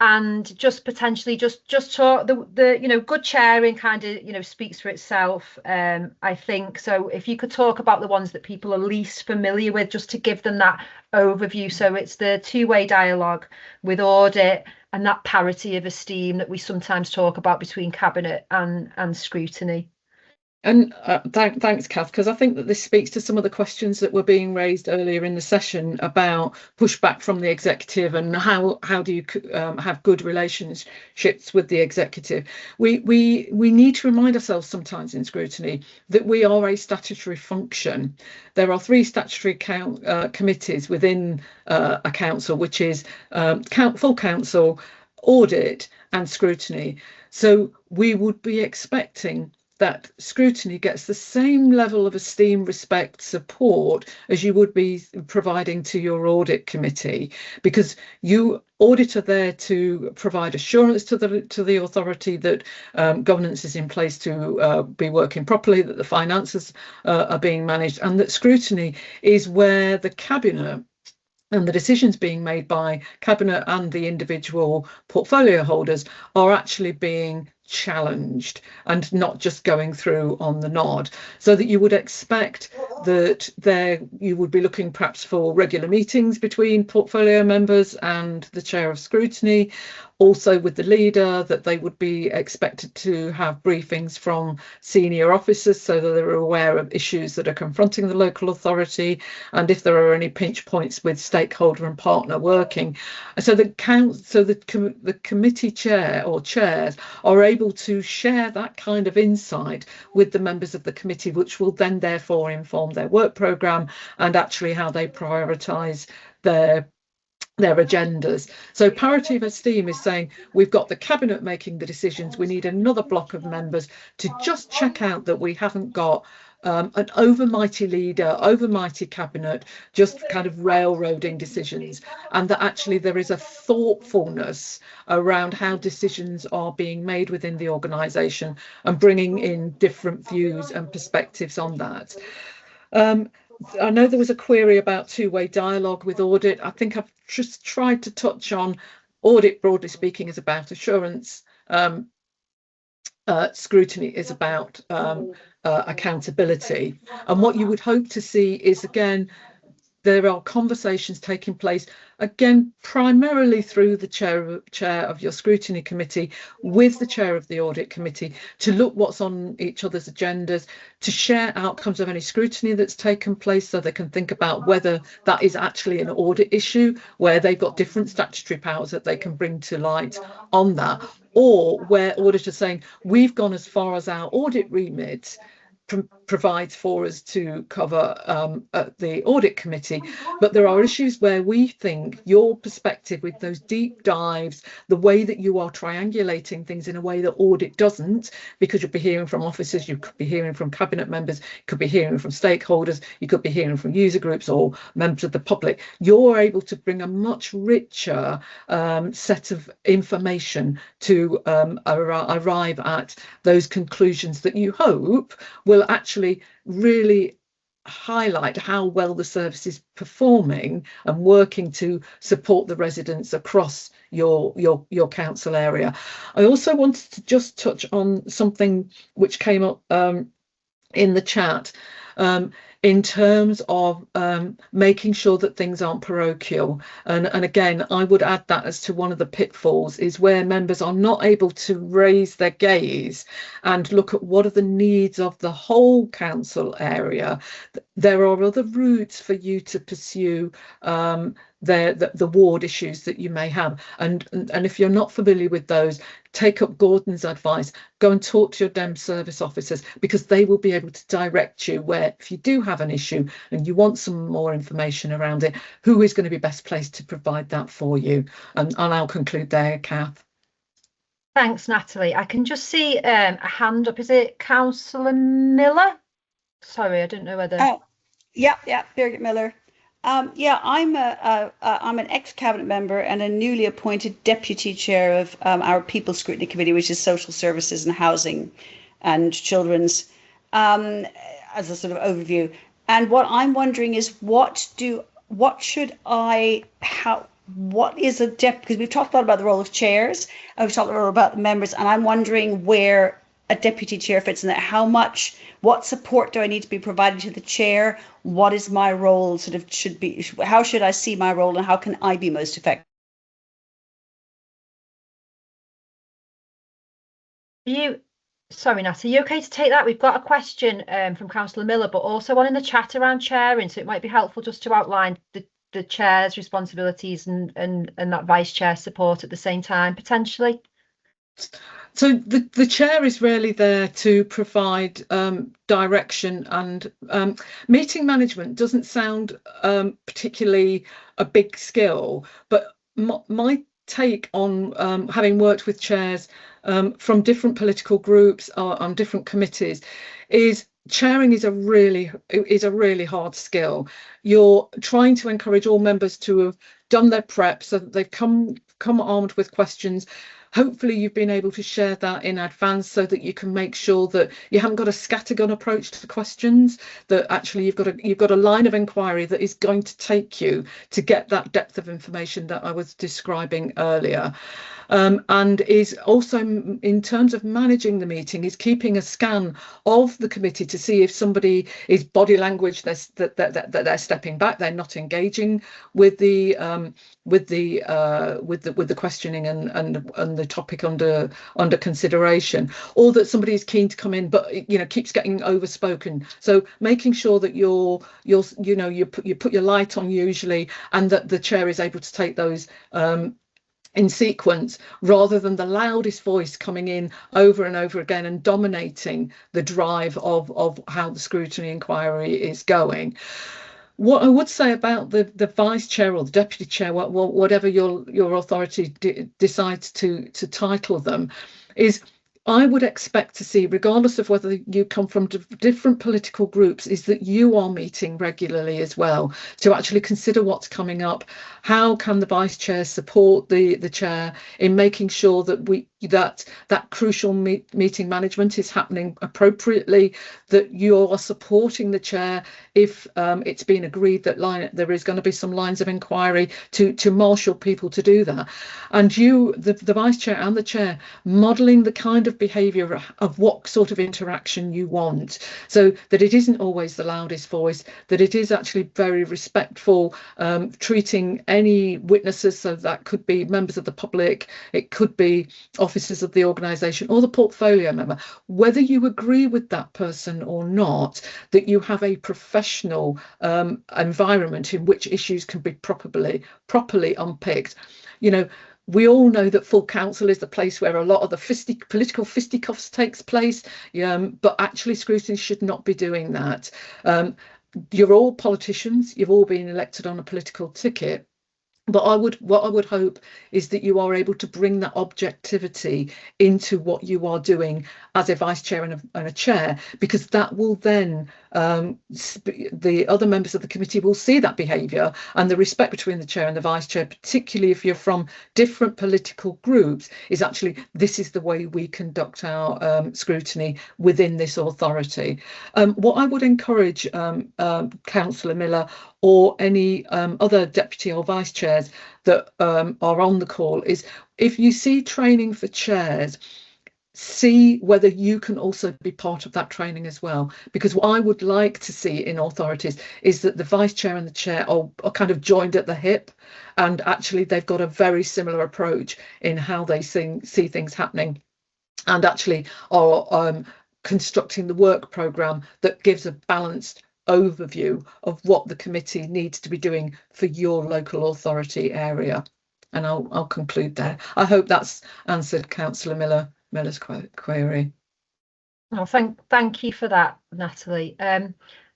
And just potentially just talk the you know, good chairing kind of, you know, speaks for itself. I think so. If you could talk about the ones that people are least familiar with, just to give them that overview. So it's the two-way dialogue with audit and that parity of esteem that we sometimes talk about between cabinet and scrutiny. And thanks, Cath, because I think that this speaks to some of the questions that were being raised earlier in the session about pushback from the executive and how do you have good relationships with the executive. We need to remind ourselves sometimes in scrutiny that we are a statutory function. There are 3 statutory committees within a council, which is full council, audit and scrutiny. So we would be expecting that scrutiny gets the same level of esteem, respect, support as you would be providing to your audit committee, because you audit are there to provide assurance to the authority that governance is in place to be working properly, that the finances are being managed, and that scrutiny is where the cabinet and the decisions being made by cabinet and the individual portfolio holders are actually being challenged and not just going through on the nod. So that you would expect that you would be looking perhaps for regular meetings between portfolio members and the chair of scrutiny, also with the leader, that they would be expected to have briefings from senior officers so that they're aware of issues that are confronting the local authority, and if there are any pinch points with stakeholder and partner working. So the committee chair or chairs are able to share that kind of insight with the members of the committee, which will then therefore inform their work programme and actually how they prioritise their agendas. So parity of esteem is saying we've got the cabinet making the decisions, we need another block of members to just check out that we haven't got an overmighty leader, overmighty cabinet, just kind of railroading decisions, and that actually there is a thoughtfulness around how decisions are being made within the organisation and bringing in different views and perspectives on that. I know there was a query about two-way dialogue with audit. I think I've just tried to touch on audit, broadly speaking, is about assurance. Scrutiny is about accountability. And what you would hope to see is, again, there are conversations taking place, again, primarily through the chair of your scrutiny committee with the chair of the audit committee, to look what's on each other's agendas, to share outcomes of any scrutiny that's taken place, so they can think about whether that is actually an audit issue where they've got different statutory powers that they can bring to light on that, or where auditors saying we've gone as far as our audit remit provides for us to cover at the audit committee, but there are issues where we think your perspective with those deep dives, the way that you are triangulating things in a way that audit doesn't, because you'll be hearing from officers, you could be hearing from cabinet members, you could be hearing from stakeholders, you could be hearing from user groups or members of the public. You're able to bring a much richer set of information to arrive at those conclusions that you hope will actually really highlight how well the service is performing and working to support the residents across your council area. I also wanted to just touch on something which came up in the chat, in terms of making sure that things aren't parochial. And again, I would add that as to one of the pitfalls is where members are not able to raise their gaze and look at what are the needs of the whole council area. There are other routes for you to pursue the ward issues that you may have, and if you're not familiar with those, take up Gordon's advice, go and talk to your DEM service officers, because they will be able to direct you where, if you do have an issue and you want some more information around it, who is going to be best placed to provide that for you. And I'll conclude there, Cath. Thanks, Natalie. I can just see a hand up. Is it Councillor Miller? Sorry, I don't know whether. Yeah, Birgit Miller. Yeah, I'm an ex-cabinet member and a newly appointed deputy chair of our People Scrutiny Committee, which is social services and housing and children's, as a sort of overview. And what I'm wondering is what is a deputy, because we've talked a lot about the role of chairs and we've talked a lot about the members, and I'm wondering where a deputy chair fits in that. What support do I need to be providing to the chair? What is my role how should I see my role, and how can I be most effective? Sorry, Nat, are you okay to take that? We've got a question from Councillor Miller, but also one in the chat around chairing, so it might be helpful just to outline the chair's responsibilities and that vice chair support at the same time, potentially. So the chair is really there to provide direction, and meeting management doesn't sound particularly a big skill, but my take on having worked with chairs from different political groups on different committees is chairing is a really hard skill. You're trying to encourage all members to have done their prep so that they've come armed with questions. Hopefully you've been able to share that in advance so that you can make sure that you haven't got a scattergun approach to the questions, that actually you've got a line of inquiry that is going to take you to get that depth of information that I was describing earlier. And is also, in terms of managing the meeting, is keeping a scan of the committee to see if somebody is body language, that they're stepping back, they're not engaging with the questioning and the topic under consideration, or that somebody is keen to come in but keeps getting overspoken. So making sure that you put your light on usually, and that the chair is able to take those in sequence, rather than the loudest voice coming in over and over again and dominating the drive of how the scrutiny inquiry is going. What I would say about the vice chair or the deputy chair, whatever your authority decides to title them, is I would expect to see, regardless of whether you come from different political groups, is that you are meeting regularly as well to actually consider what's coming up. How can the vice chair support the chair in making sure that that crucial meeting management is happening appropriately, that you're supporting the chair if it's been agreed that there is going to be some lines of inquiry to marshal people to do that, and you, the vice chair and the chair, modelling the kind of behaviour of what sort of interaction you want, so that it isn't always the loudest voice, that it is actually very respectful, treating any witnesses, so that could be members of the public, it could be officers of the organisation or the portfolio member, whether you agree with that person or not, that you have a professional environment in which issues can be properly unpicked. You know, we all know that full council is the place where a lot of the political fisticuffs takes place, but actually scrutiny should not be doing that. You're all politicians, you've all been elected on a political ticket. But what I would hope is that you are able to bring that objectivity into what you are doing as a vice chair and a chair, because that will then, the other members of the committee will see that behaviour, and the respect between the chair and the vice chair, particularly if you're from different political groups, is actually, this is the way we conduct our scrutiny within this authority. What I would encourage Councillor Miller or any other deputy or vice chairs that are on the call is, if you see training for chairs, see whether you can also be part of that training as well, because what I would like to see in authorities is that the vice chair and the chair are kind of joined at the hip, and actually they've got a very similar approach in how they see things happening, and actually are constructing the work programme that gives a balanced overview of what the committee needs to be doing for your local authority area. And I'll conclude there. I hope that's answered Councillor Miller's query. Oh, thank you for that, Natalie.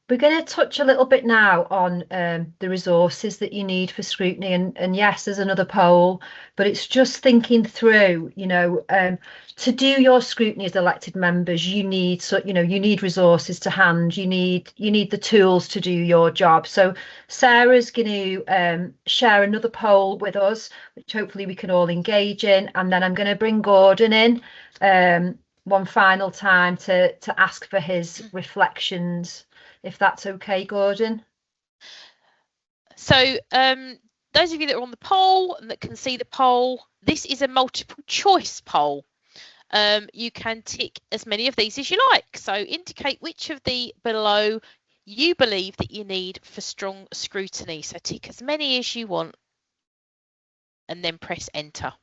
We're going to touch a little bit now on the resources that you need for scrutiny, and yes, there's another poll, but it's just thinking through, you know, to do your scrutiny as elected members, you need you need resources to hand, you need the tools to do your job. So Sarah's going to share another poll with us, which hopefully we can all engage in, and then I'm going to bring Gordon in one final time to ask for his reflections, if that's okay, Gordon. So those of you that are on the poll and that can see the poll, this is a multiple choice poll. You can tick as many of these as you like. So indicate which of the below you believe that you need for strong scrutiny. So tick as many as you want and then press enter.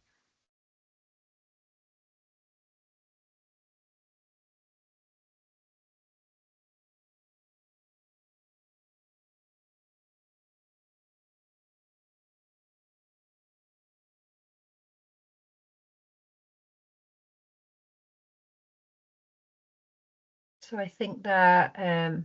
So I think they're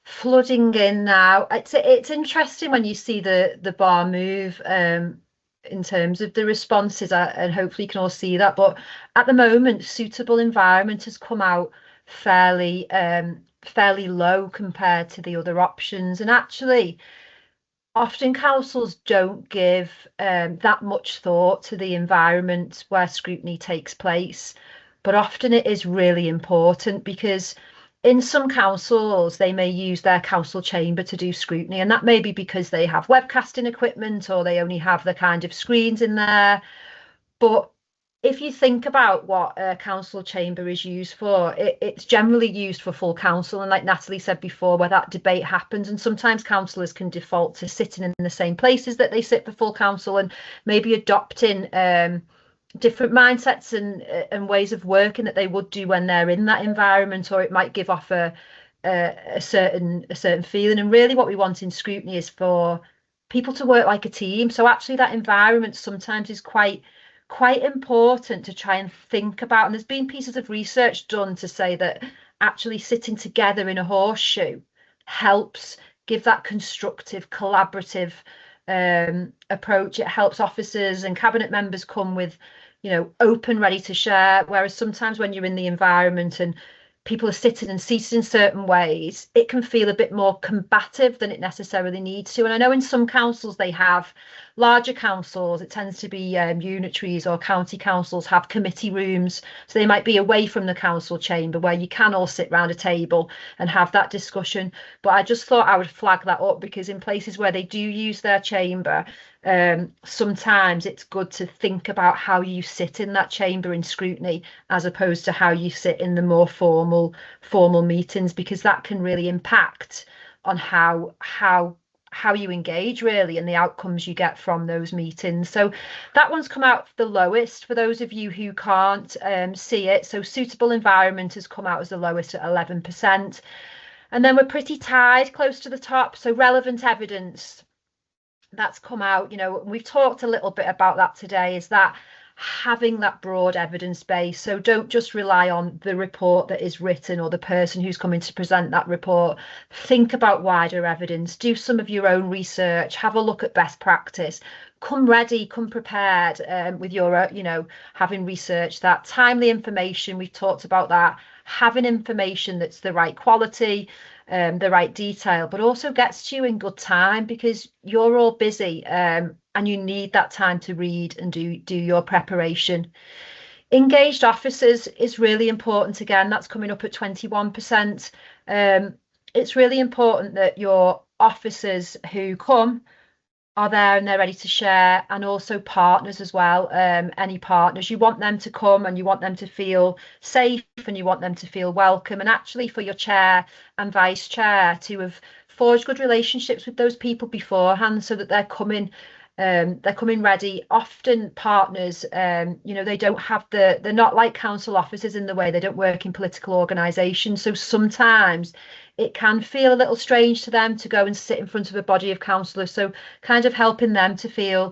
flooding in now. It's interesting when you see the bar move in terms of the responses, and hopefully you can all see that. But at the moment, suitable environment has come out fairly low compared to the other options, and actually often councils don't give that much thought to the environment where scrutiny takes place, but often it is really important, because in some councils they may use their council chamber to do scrutiny, and that may be because they have webcasting equipment or they only have the kind of screens in there. But if you think about what a council chamber is used for, it's generally used for full council, and like Natalie said before, where that debate happens, and sometimes councillors can default to sitting in the same places that they sit for full council, and maybe adopting different mindsets and ways of working that they would do when they're in that environment, or it might give off a certain feeling. And really what we want in scrutiny is for people to work like a team. So actually that environment sometimes is quite important to try and think about, and there's been pieces of research done to say that actually sitting together in a horseshoe helps give that constructive, collaborative approach. It helps officers and cabinet members come with, you know, open, ready to share, whereas sometimes when you're in the environment and people are sitting and seated in certain ways, it can feel a bit more combative than it necessarily needs to. And I know in some councils they have, larger councils, it tends to be unitaries or county councils have committee rooms. So they might be away from the council chamber where you can all sit round a table and have that discussion. But I just thought I would flag that up, because in places where they do use their chamber, sometimes it's good to think about how you sit in that chamber in scrutiny as opposed to how you sit in the more formal meetings, because that can really impact on how you engage really and the outcomes you get from those meetings. So that one's come out the lowest for those of you who can't see it. So suitable environment has come out as the lowest at 11%. And then we're pretty tied close to the top. So relevant evidence, that's come out, you know, we've talked a little bit about that today, is that having that broad evidence base. So don't just rely on the report that is written or the person who's coming to present that report. Think about wider evidence, do some of your own research, have a look at best practice, come ready, come prepared with your, you know, having researched that. Timely information, we've talked about that, having information that's the right quality, the right detail, but also gets to you in good time, because you're all busy and you need that time to read and do your preparation. Engaged officers is really important. Again, that's coming up at 21%. It's really important that your officers who come are there and they're ready to share, and also partners as well. Any partners, you want them to come and you want them to feel safe and you want them to feel welcome, and actually for your chair and vice chair to have forged good relationships with those people beforehand, so that they're coming ready. Often partners, you know, they don't have they're not like council officers in the way they don't work in political organisations, so sometimes it can feel a little strange to them to go and sit in front of a body of councillors. So kind of helping them to feel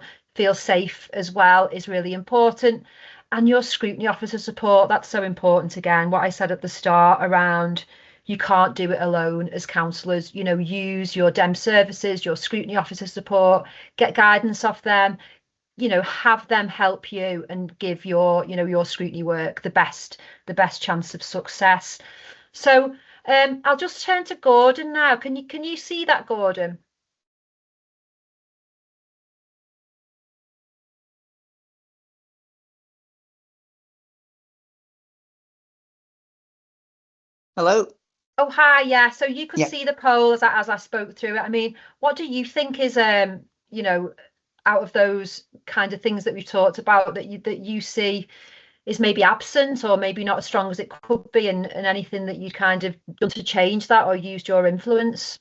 safe as well is really important. And your scrutiny officer support, that's so important. Again, what I said at the start around, you can't do it alone as councillors. You know, use your DEM services, your scrutiny officer support, get guidance off them, you know, have them help you and give your, you know, your scrutiny work the best chance of success. So I'll just turn to Gordon now. Can you see that, Gordon? Hello. Oh, hi. Yeah. So you could see the poll as I spoke through it. I mean, what do you think is, you know, out of those kind of things that we've talked about that you see is maybe absent or maybe not as strong as it could be, and anything that you kind of done to change that or used your influence?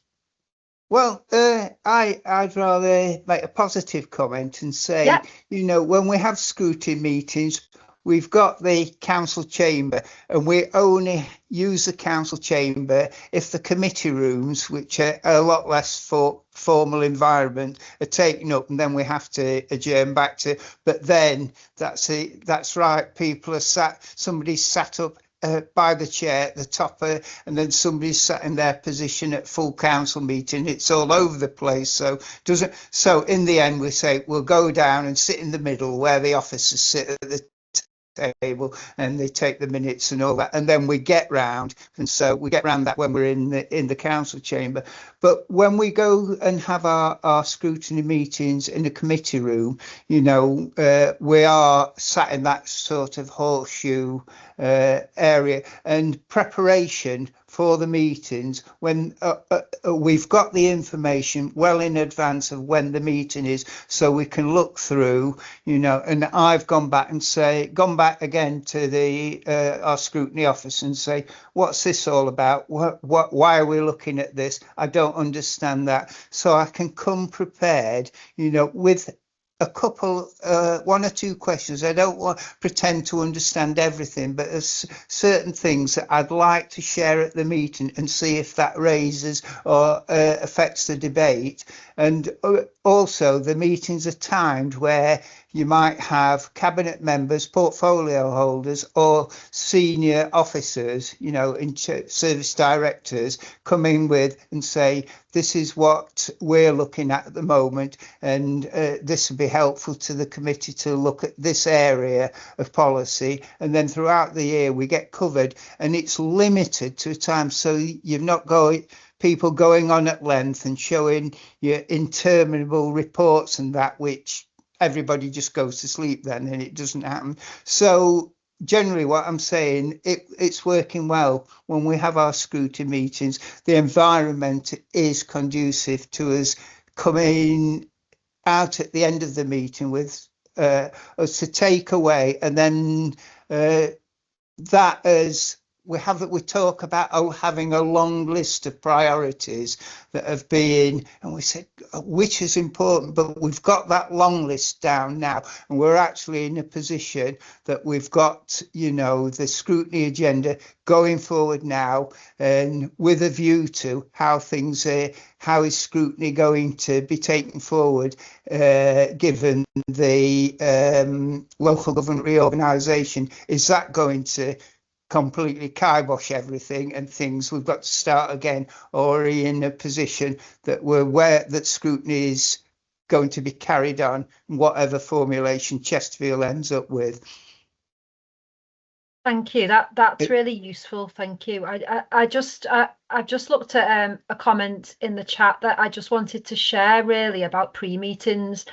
Well, I'd rather make a positive comment and say, you know, when we have scrutiny meetings, we've got the council chamber, and we only use the council chamber if the committee rooms, which are a lot less formal environment, are taken up, and then we have to adjourn back to. But then that's right. People are somebody's sat up by the chair at the top, and then somebody's sat in their position at full council meeting. It's all over the place. So in the end, we say we'll go down and sit in the middle where the officers sit at the table, and they take the minutes and all that, and then we get round, and so we get round that when we're in the council chamber. But when we go and have our scrutiny meetings in the committee room, you know, we are sat in that sort of horseshoe area, and preparation for the meetings, when we've got the information well in advance of when the meeting is, so we can look through, you know. And I've gone back again to the our scrutiny office and say, what's this all about? Why are we looking at this? I don't understand that. So I can come prepared, you know, with a couple, one or two questions. I don't want to pretend to understand everything, but there's certain things that I'd like to share at the meeting and see if that raises or affects the debate. And also the meetings are timed where you might have cabinet members, portfolio holders, or senior officers, you know, service directors come in with and say, this is what we're looking at the moment, and this would be helpful to the committee to look at this area of policy. And then throughout the year we get covered, and it's limited to time, so you've not got people going on at length and showing your interminable reports and that, which everybody just goes to sleep then and it doesn't happen. So generally what I'm saying, it's working well when we have our scrutiny meetings. The environment is conducive to us coming out at the end of the meeting with us to take away, and then that as we talk about having a long list of priorities that have been, and we said which is important, but we've got that long list down now, and we're actually in a position that we've got, you know, the scrutiny agenda going forward now, and with a view to how things how is scrutiny going to be taken forward, given the local government reorganisation. Is that going to completely kibosh everything and things we've got to start again, or are we in a position that we're aware that scrutiny is going to be carried on, whatever formulation Chesterfield ends up with? Thank you. That's really useful. Thank you. I've just looked at a comment in the chat that I just wanted to share, really, about pre-meetings.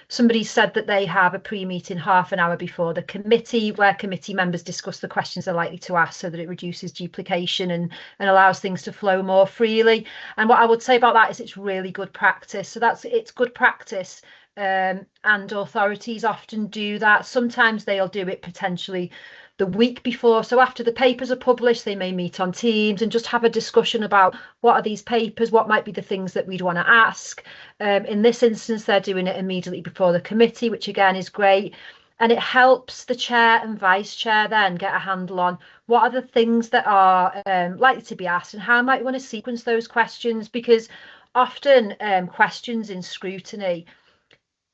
Somebody said that they have a pre-meeting half an hour before the committee, where committee members discuss the questions they're likely to ask, so that it reduces duplication and allows things to flow more freely. And what I would say about that is it's really good practice. So it's good practice. And authorities often do that. Sometimes they'll do it potentially the week before. So after the papers are published, they may meet on Teams and just have a discussion about what are these papers, what might be the things that we'd want to ask. In this instance, they're doing it immediately before the committee, which again is great. And it helps the chair and vice chair then get a handle on what are the things that are likely to be asked and how might we want to sequence those questions, because often questions in scrutiny,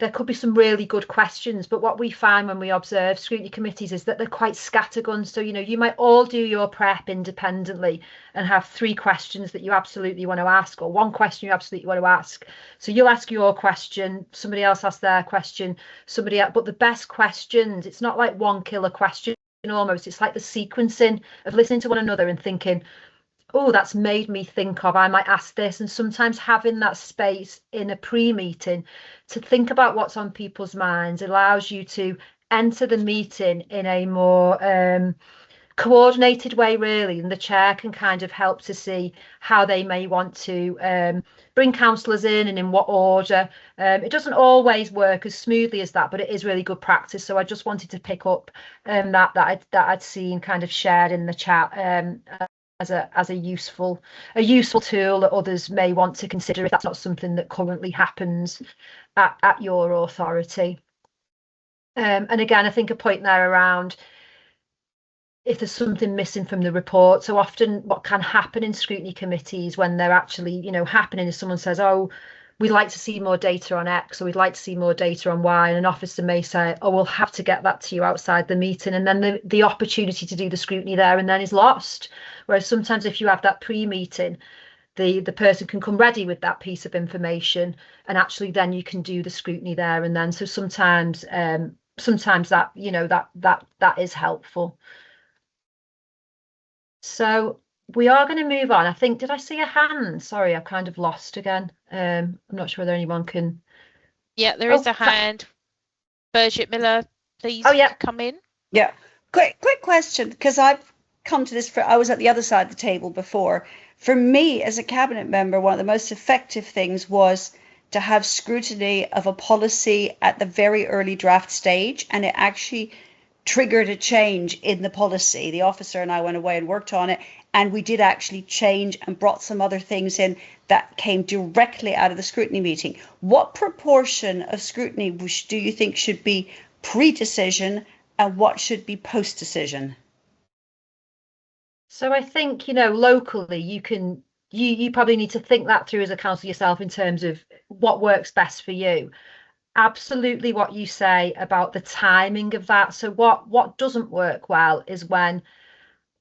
there could be some really good questions, but what we find when we observe scrutiny committees is that they're quite scattergun. So, you know, you might all do your prep independently and have 3 questions that you absolutely want to ask, or 1 question you absolutely want to ask. So you'll ask your question, somebody else asks their question, somebody else. But the best questions, it's not like one killer question almost. It's like the sequencing of listening to one another and thinking, oh, that's made me think of, I might ask this. And sometimes having that space in a pre-meeting to think about what's on people's minds allows you to enter the meeting in a more coordinated way, really, and the chair can kind of help to see how they may want to bring councillors in and in what order. It doesn't always work as smoothly as that, but it is really good practice. So I just wanted to pick up that I'd seen kind of shared in the chat as a useful tool that others may want to consider if that's not something that currently happens at your authority. And again, I think a point there around if there's something missing from the report. So often what can happen in scrutiny committees when they're actually, you know, happening is someone says, oh, we'd like to see more data on X, or we'd like to see more data on Y, and an officer may say, oh, we'll have to get that to you outside the meeting, and then the opportunity to do the scrutiny there and then is lost. Whereas sometimes if you have that pre-meeting, the person can come ready with that piece of information, and actually then you can do the scrutiny there and then. So sometimes that, you know, that is helpful. So we are going to move on. I think, did I see a hand? Sorry, I've kind of lost again. I'm not sure whether anyone can. Yeah, there is a hand. Birgit Miller, please come in. Yeah, quick question, because I've come to this, I was at the other side of the table before. For me, as a cabinet member, one of the most effective things was to have scrutiny of a policy at the very early draft stage, and it actually triggered a change in the policy. The officer and I went away and worked on it, and we did actually change and brought some other things in that came directly out of the scrutiny meeting. What proportion of scrutiny do you think should be pre-decision, and what should be post-decision? So I think, you know, locally you probably need to think that through as a councillor yourself in terms of what works best for you. absolutely what you say about the timing of that. So what doesn't work well is when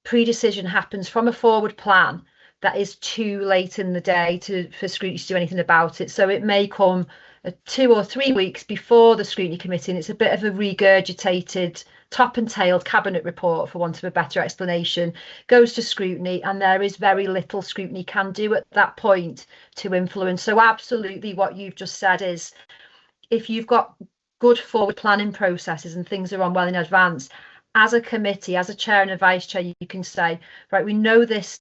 pre-decision happens from a forward plan that is too late in the day for scrutiny to do anything about it. So it may come 2 or 3 weeks before the scrutiny committee, and it's a bit of a regurgitated top and tailed cabinet report, for want of a better explanation, goes to scrutiny, and there is very little scrutiny can do at that point to influence. So absolutely what you've just said is, if you've got good forward planning processes and things are on well in advance, as a committee, as a chair and a vice chair, you can say, right, we know this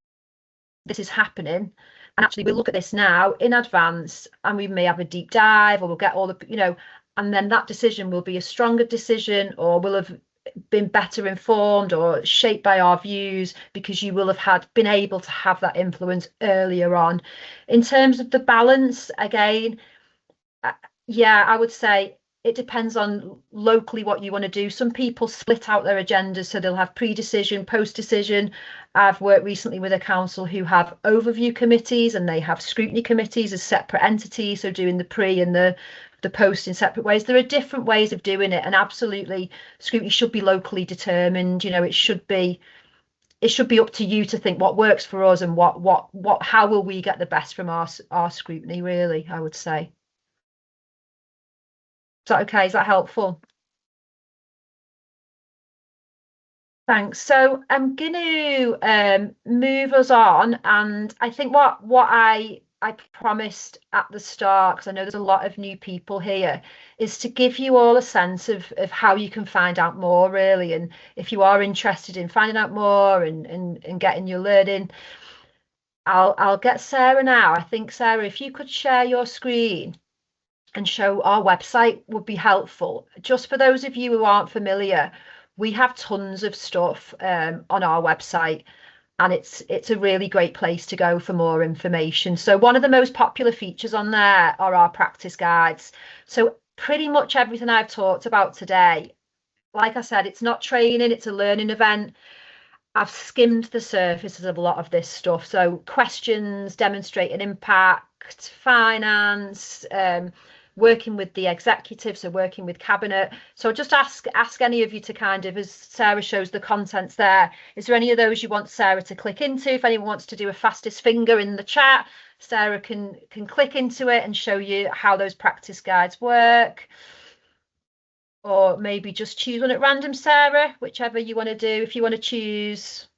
is happening, and actually we'll look at this now in advance, and we may have a deep dive, or we'll get all the, and then that decision will be a stronger decision, or will have been better informed or shaped by our views, because you will have been able to have that influence earlier on. In terms of the balance, again, yeah, I would say it depends on locally what you want to do. Some people split out their agendas, so they'll have pre-decision, post-decision. I've worked recently with a council who have overview committees, and they have scrutiny committees as separate entities, so doing the pre and the post in separate ways. There are different ways of doing it, and absolutely scrutiny should be locally determined. It should be up to you to think what works for us, and how will we get the best from our scrutiny, really, I would say. Is that okay? Is that helpful? Thanks. So I'm going to move us on, and I think what I promised at the start, because I know there's a lot of new people here, is to give you all a sense of how you can find out more, really. And if you are interested in finding out more and getting your learning, I'll get Sarah now. I think, Sarah, if you could share your screen and show our website would be helpful. Just for those of you who aren't familiar, we have tons of stuff on our website, and it's a really great place to go for more information. So one of the most popular features on there are our practice guides. So pretty much everything I've talked about today, like I said, it's not training, it's a learning event. I've skimmed the surfaces of a lot of this stuff. So questions, demonstrating impact, finance, working with the executive, so working with cabinet. So just ask any of you to kind of, as Sarah shows the contents there, is there any of those you want Sarah to click into? If anyone wants to do a fastest finger in the chat, Sarah can click into it and show you how those practice guides work. Or maybe just choose one at random, Sarah, whichever you want to do. If you want to choose,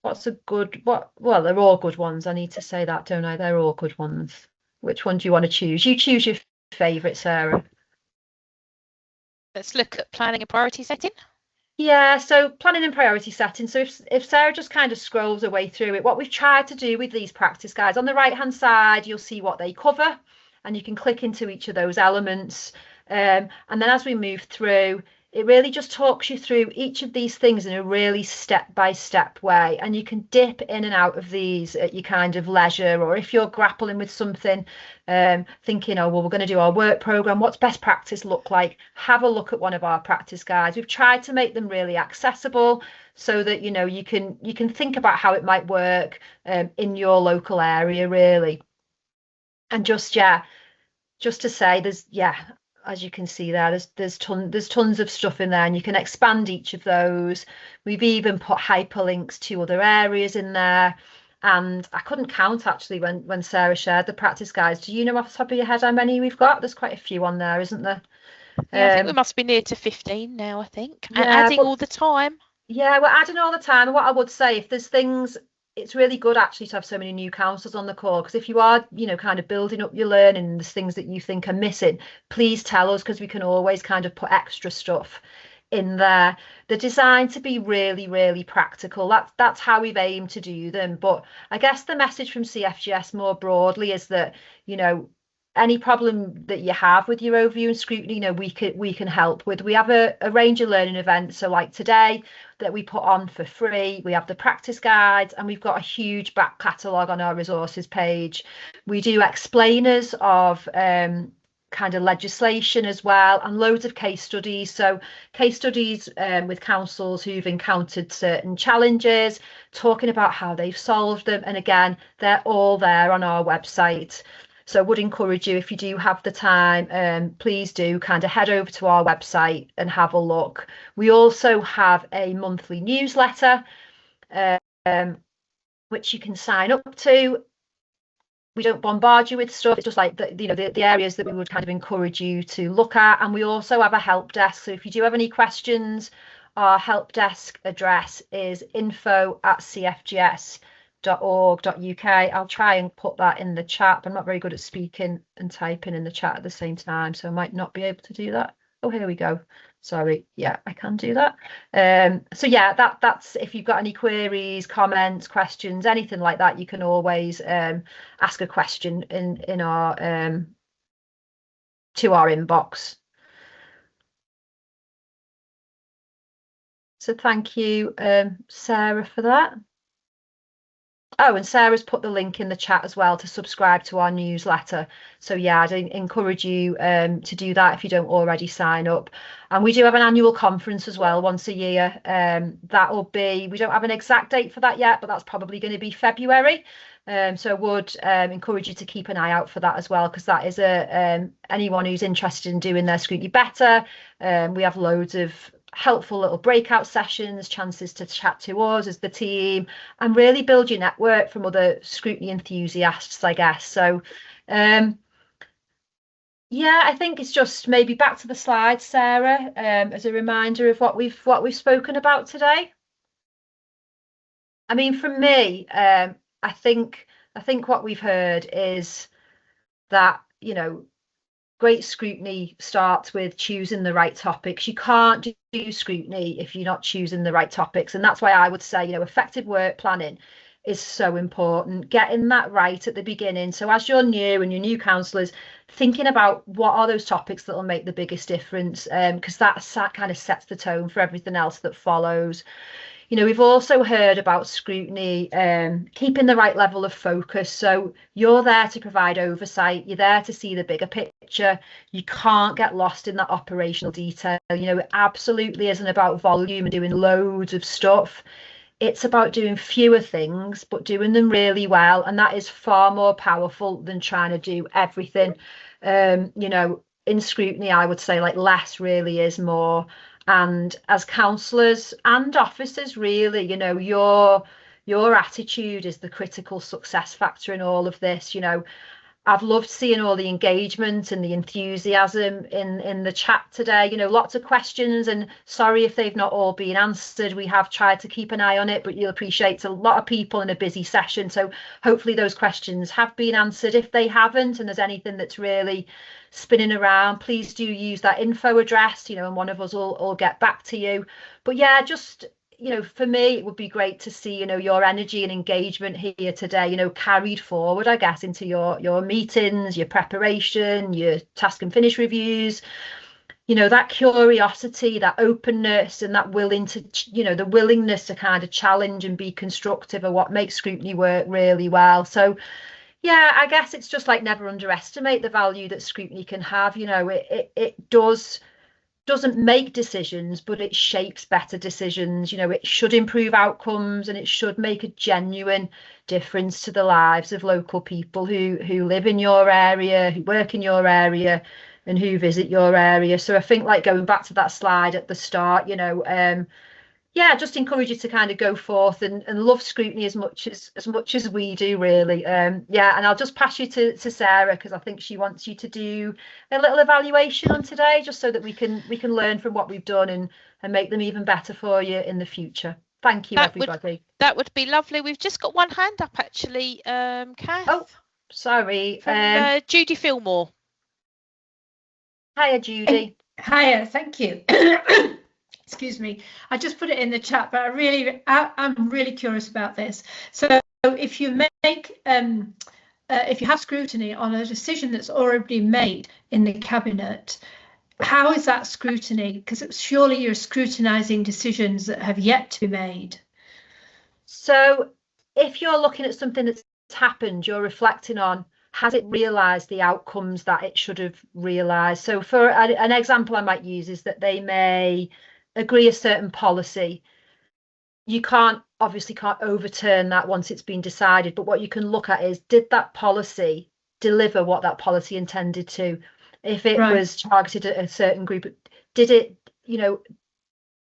what's a good, well, they're all good ones. I need to say that, don't I? They're all good ones. Which one do you want to choose? You choose your favourite, Sarah. Let's look at planning and priority setting. Yeah, so planning and priority setting. So if Sarah just kind of scrolls her way through it, what we've tried to do with these practice guides, on the right hand side, you'll see what they cover, and you can click into each of those elements. And then as we move through, it really just talks you through each of these things in a really step-by-step way, and you can dip in and out of these at your kind of leisure, or if you're grappling with something, thinking, oh, well, we're going to do our work programme, what's best practice look like? Have a look at one of our practice guides. We've tried to make them really accessible so that you can think about how it might work in your local area, really. And just to say, as you can see there, there's tons of stuff in there, and you can expand each of those. We've even put hyperlinks to other areas in there, and I couldn't count actually when Sarah shared the practice guides. Do you know off the top of your head how many we've got? There's quite a few on there, isn't there? Yeah, I think we must be near to 15 now, I think, and yeah, adding all the time. Yeah, we're adding all the time. And what I would say, if there's things, it's really good actually to have so many new councillors on the call, because if you are, kind of building up your learning and there's things that you think are missing, please tell us, because we can always kind of put extra stuff in there. They're designed to be really, really practical. That's how we've aimed to do them. But I guess the message from CfGS more broadly is that, any problem that you have with your overview and scrutiny, we can help with. We have a range of learning events. So like today that we put on for free, we have the practice guides, and we've got a huge back catalogue on our resources page. We do explainers of kind of legislation as well, and loads of case studies. So case studies with councils who've encountered certain challenges, talking about how they've solved them. And again, they're all there on our website. So I would encourage you, if you do have the time, please do kind of head over to our website and have a look. We also have a monthly newsletter, which you can sign up to. We don't bombard you with stuff. It's just like the areas that we would kind of encourage you to look at. And we also have a help desk. So if you do have any questions, our help desk address is info@cfgs.org.uk. I'll try and put that in the chat. I'm not very good at speaking and typing in the chat at the same time, so I might not be able to do that. Oh, here we go. Sorry. Yeah, I can do that. So yeah, that's if you've got any queries, comments, questions, anything like that, you can always ask a question in our to our inbox. So thank you, Sarah, for that. Oh, and Sarah's put the link in the chat as well to subscribe to our newsletter. So yeah, I'd encourage you to do that if you don't already sign up. And we do have an annual conference as well once a year. That will be, we don't have an exact date for that yet, but that's probably going to be February. So I would encourage you to keep an eye out for that as well, because that is anyone who's interested in doing their scrutiny better. We have loads of helpful little breakout sessions, chances to chat to us as the team and really build your network from other scrutiny enthusiasts, I guess. So yeah, I think it's just maybe back to the slides, Sarah, as a reminder of what we've spoken about today. I mean, from me, I think what we've heard is that, you know, great scrutiny starts with choosing the right topics. You can't do scrutiny if you're not choosing the right topics. And that's why I would say, you know, effective work planning is so important, getting that right at the beginning. So as you're new and you're new councillors, thinking about what are those topics that will make the biggest difference, because that kind of sets the tone for everything else that follows. You know, we've also heard about scrutiny, keeping the right level of focus. So you're there to provide oversight. You're there to see the bigger picture. You can't get lost in that operational detail. You know, it absolutely isn't about volume and doing loads of stuff. It's about doing fewer things, but doing them really well. And that is far more powerful than trying to do everything. You know, in scrutiny, I would say like less really is more. And as councillors and officers, really, you know, your attitude is the critical success factor in all of this. You know, I've loved seeing all the engagement and the enthusiasm in the chat today. You know, lots of questions, and sorry if they've not all been answered. We have tried to keep an eye on it, but you'll appreciate it's a lot of people in a busy session. So hopefully those questions have been answered. If they haven't, and there's anything that's really spinning around, please do use that info address, you know, and one of us will get back to you. But yeah, just, you know, for me, it would be great to see, you know, your energy and engagement here today, you know, carried forward, I guess, into your meetings, your preparation, your task and finish reviews. You know, that curiosity, that openness, and that the willingness to kind of challenge and be constructive are what makes scrutiny work really well. So yeah, I guess it's just like never underestimate the value that scrutiny can have. You know, it doesn't make decisions, but it shapes better decisions. You know, it should improve outcomes, and it should make a genuine difference to the lives of local people who live in your area, who work in your area, and who visit your area. So I think, like, going back to that slide at the start, you know, yeah, just encourage you to kind of go forth and love scrutiny as much as we do, really. Yeah, and I'll just pass you to Sarah, because I think she wants you to do a little evaluation on today, just so that we can learn from what we've done and make them even better for you in the future. Thank you, everybody. That would be lovely. We've just got one hand up, actually, Cath. Oh, sorry. From Judy Fillmore. Hiya, Judy. Hiya, thank you. Excuse me, I just put it in the chat, but I'm really curious about this. So if you make if you have scrutiny on a decision that's already made in the cabinet, how is that scrutiny? Because surely you're scrutinising decisions that have yet to be made. So if you're looking at something that's happened, you're reflecting on, has it realised the outcomes that it should have realised? So for an example I might use is that they may agree a certain policy. You obviously can't overturn that once it's been decided, but what you can look at is, did that policy deliver what that policy intended to? If it Right. was targeted at a certain group, did it,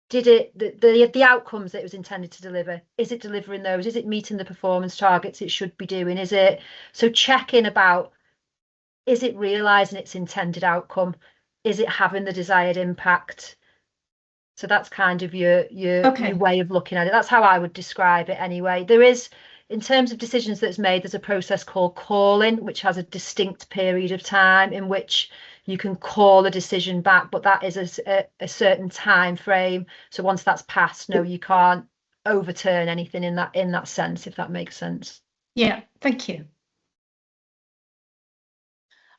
the outcomes that it was intended to deliver, is it delivering those? Is it meeting the performance targets it should be doing? Is it, so check in about, is it realising its intended outcome? Is it having the desired impact? So that's kind of your way of looking at it. That's how I would describe it anyway. There is, in terms of decisions that's made, there's a process called calling, which has a distinct period of time in which you can call a decision back, but that is a certain time frame. So once that's passed, no, you can't overturn anything in that sense, if that makes sense. Yeah, thank you.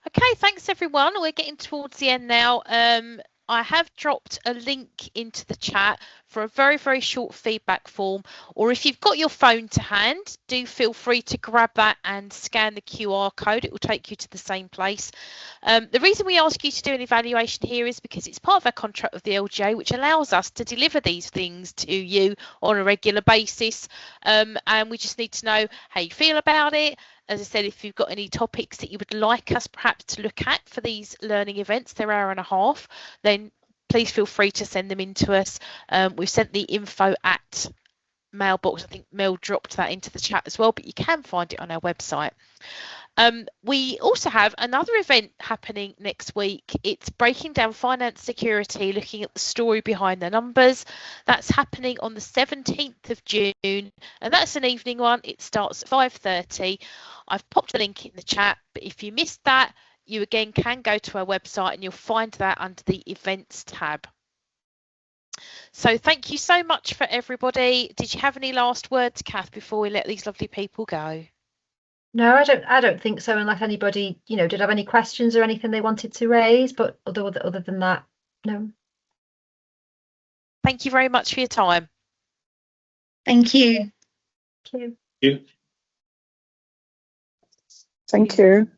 Okay, thanks everyone. We're getting towards the end now. I have dropped a link into the chat for a very, very short feedback form, or if you've got your phone to hand, do feel free to grab that and scan the QR code. It will take you to the same place. The reason we ask you to do an evaluation here is because it's part of our contract with the LGA, which allows us to deliver these things to you on a regular basis, and we just need to know how you feel about it. As I said, if you've got any topics that you would like us perhaps to look at for these learning events, they're hour and a half, then please feel free to send them in to us. We've sent the info at mailbox. I think Mel dropped that into the chat as well, but you can find it on our website. We also have another event happening next week. It's breaking down finance security, looking at the story behind the numbers. That's happening on the 17th of June, and that's an evening one. It starts at 5:30. I've popped the link in the chat, but if you missed that, you again can go to our website and you'll find that under the events tab. So thank you so much for everybody. Did you have any last words, Cath, before we let these lovely people go? No, I don't think so, unless anybody, did have any questions or anything they wanted to raise, but other than that, no. Thank you very much for your time. Thank you. Thank you. Thank you.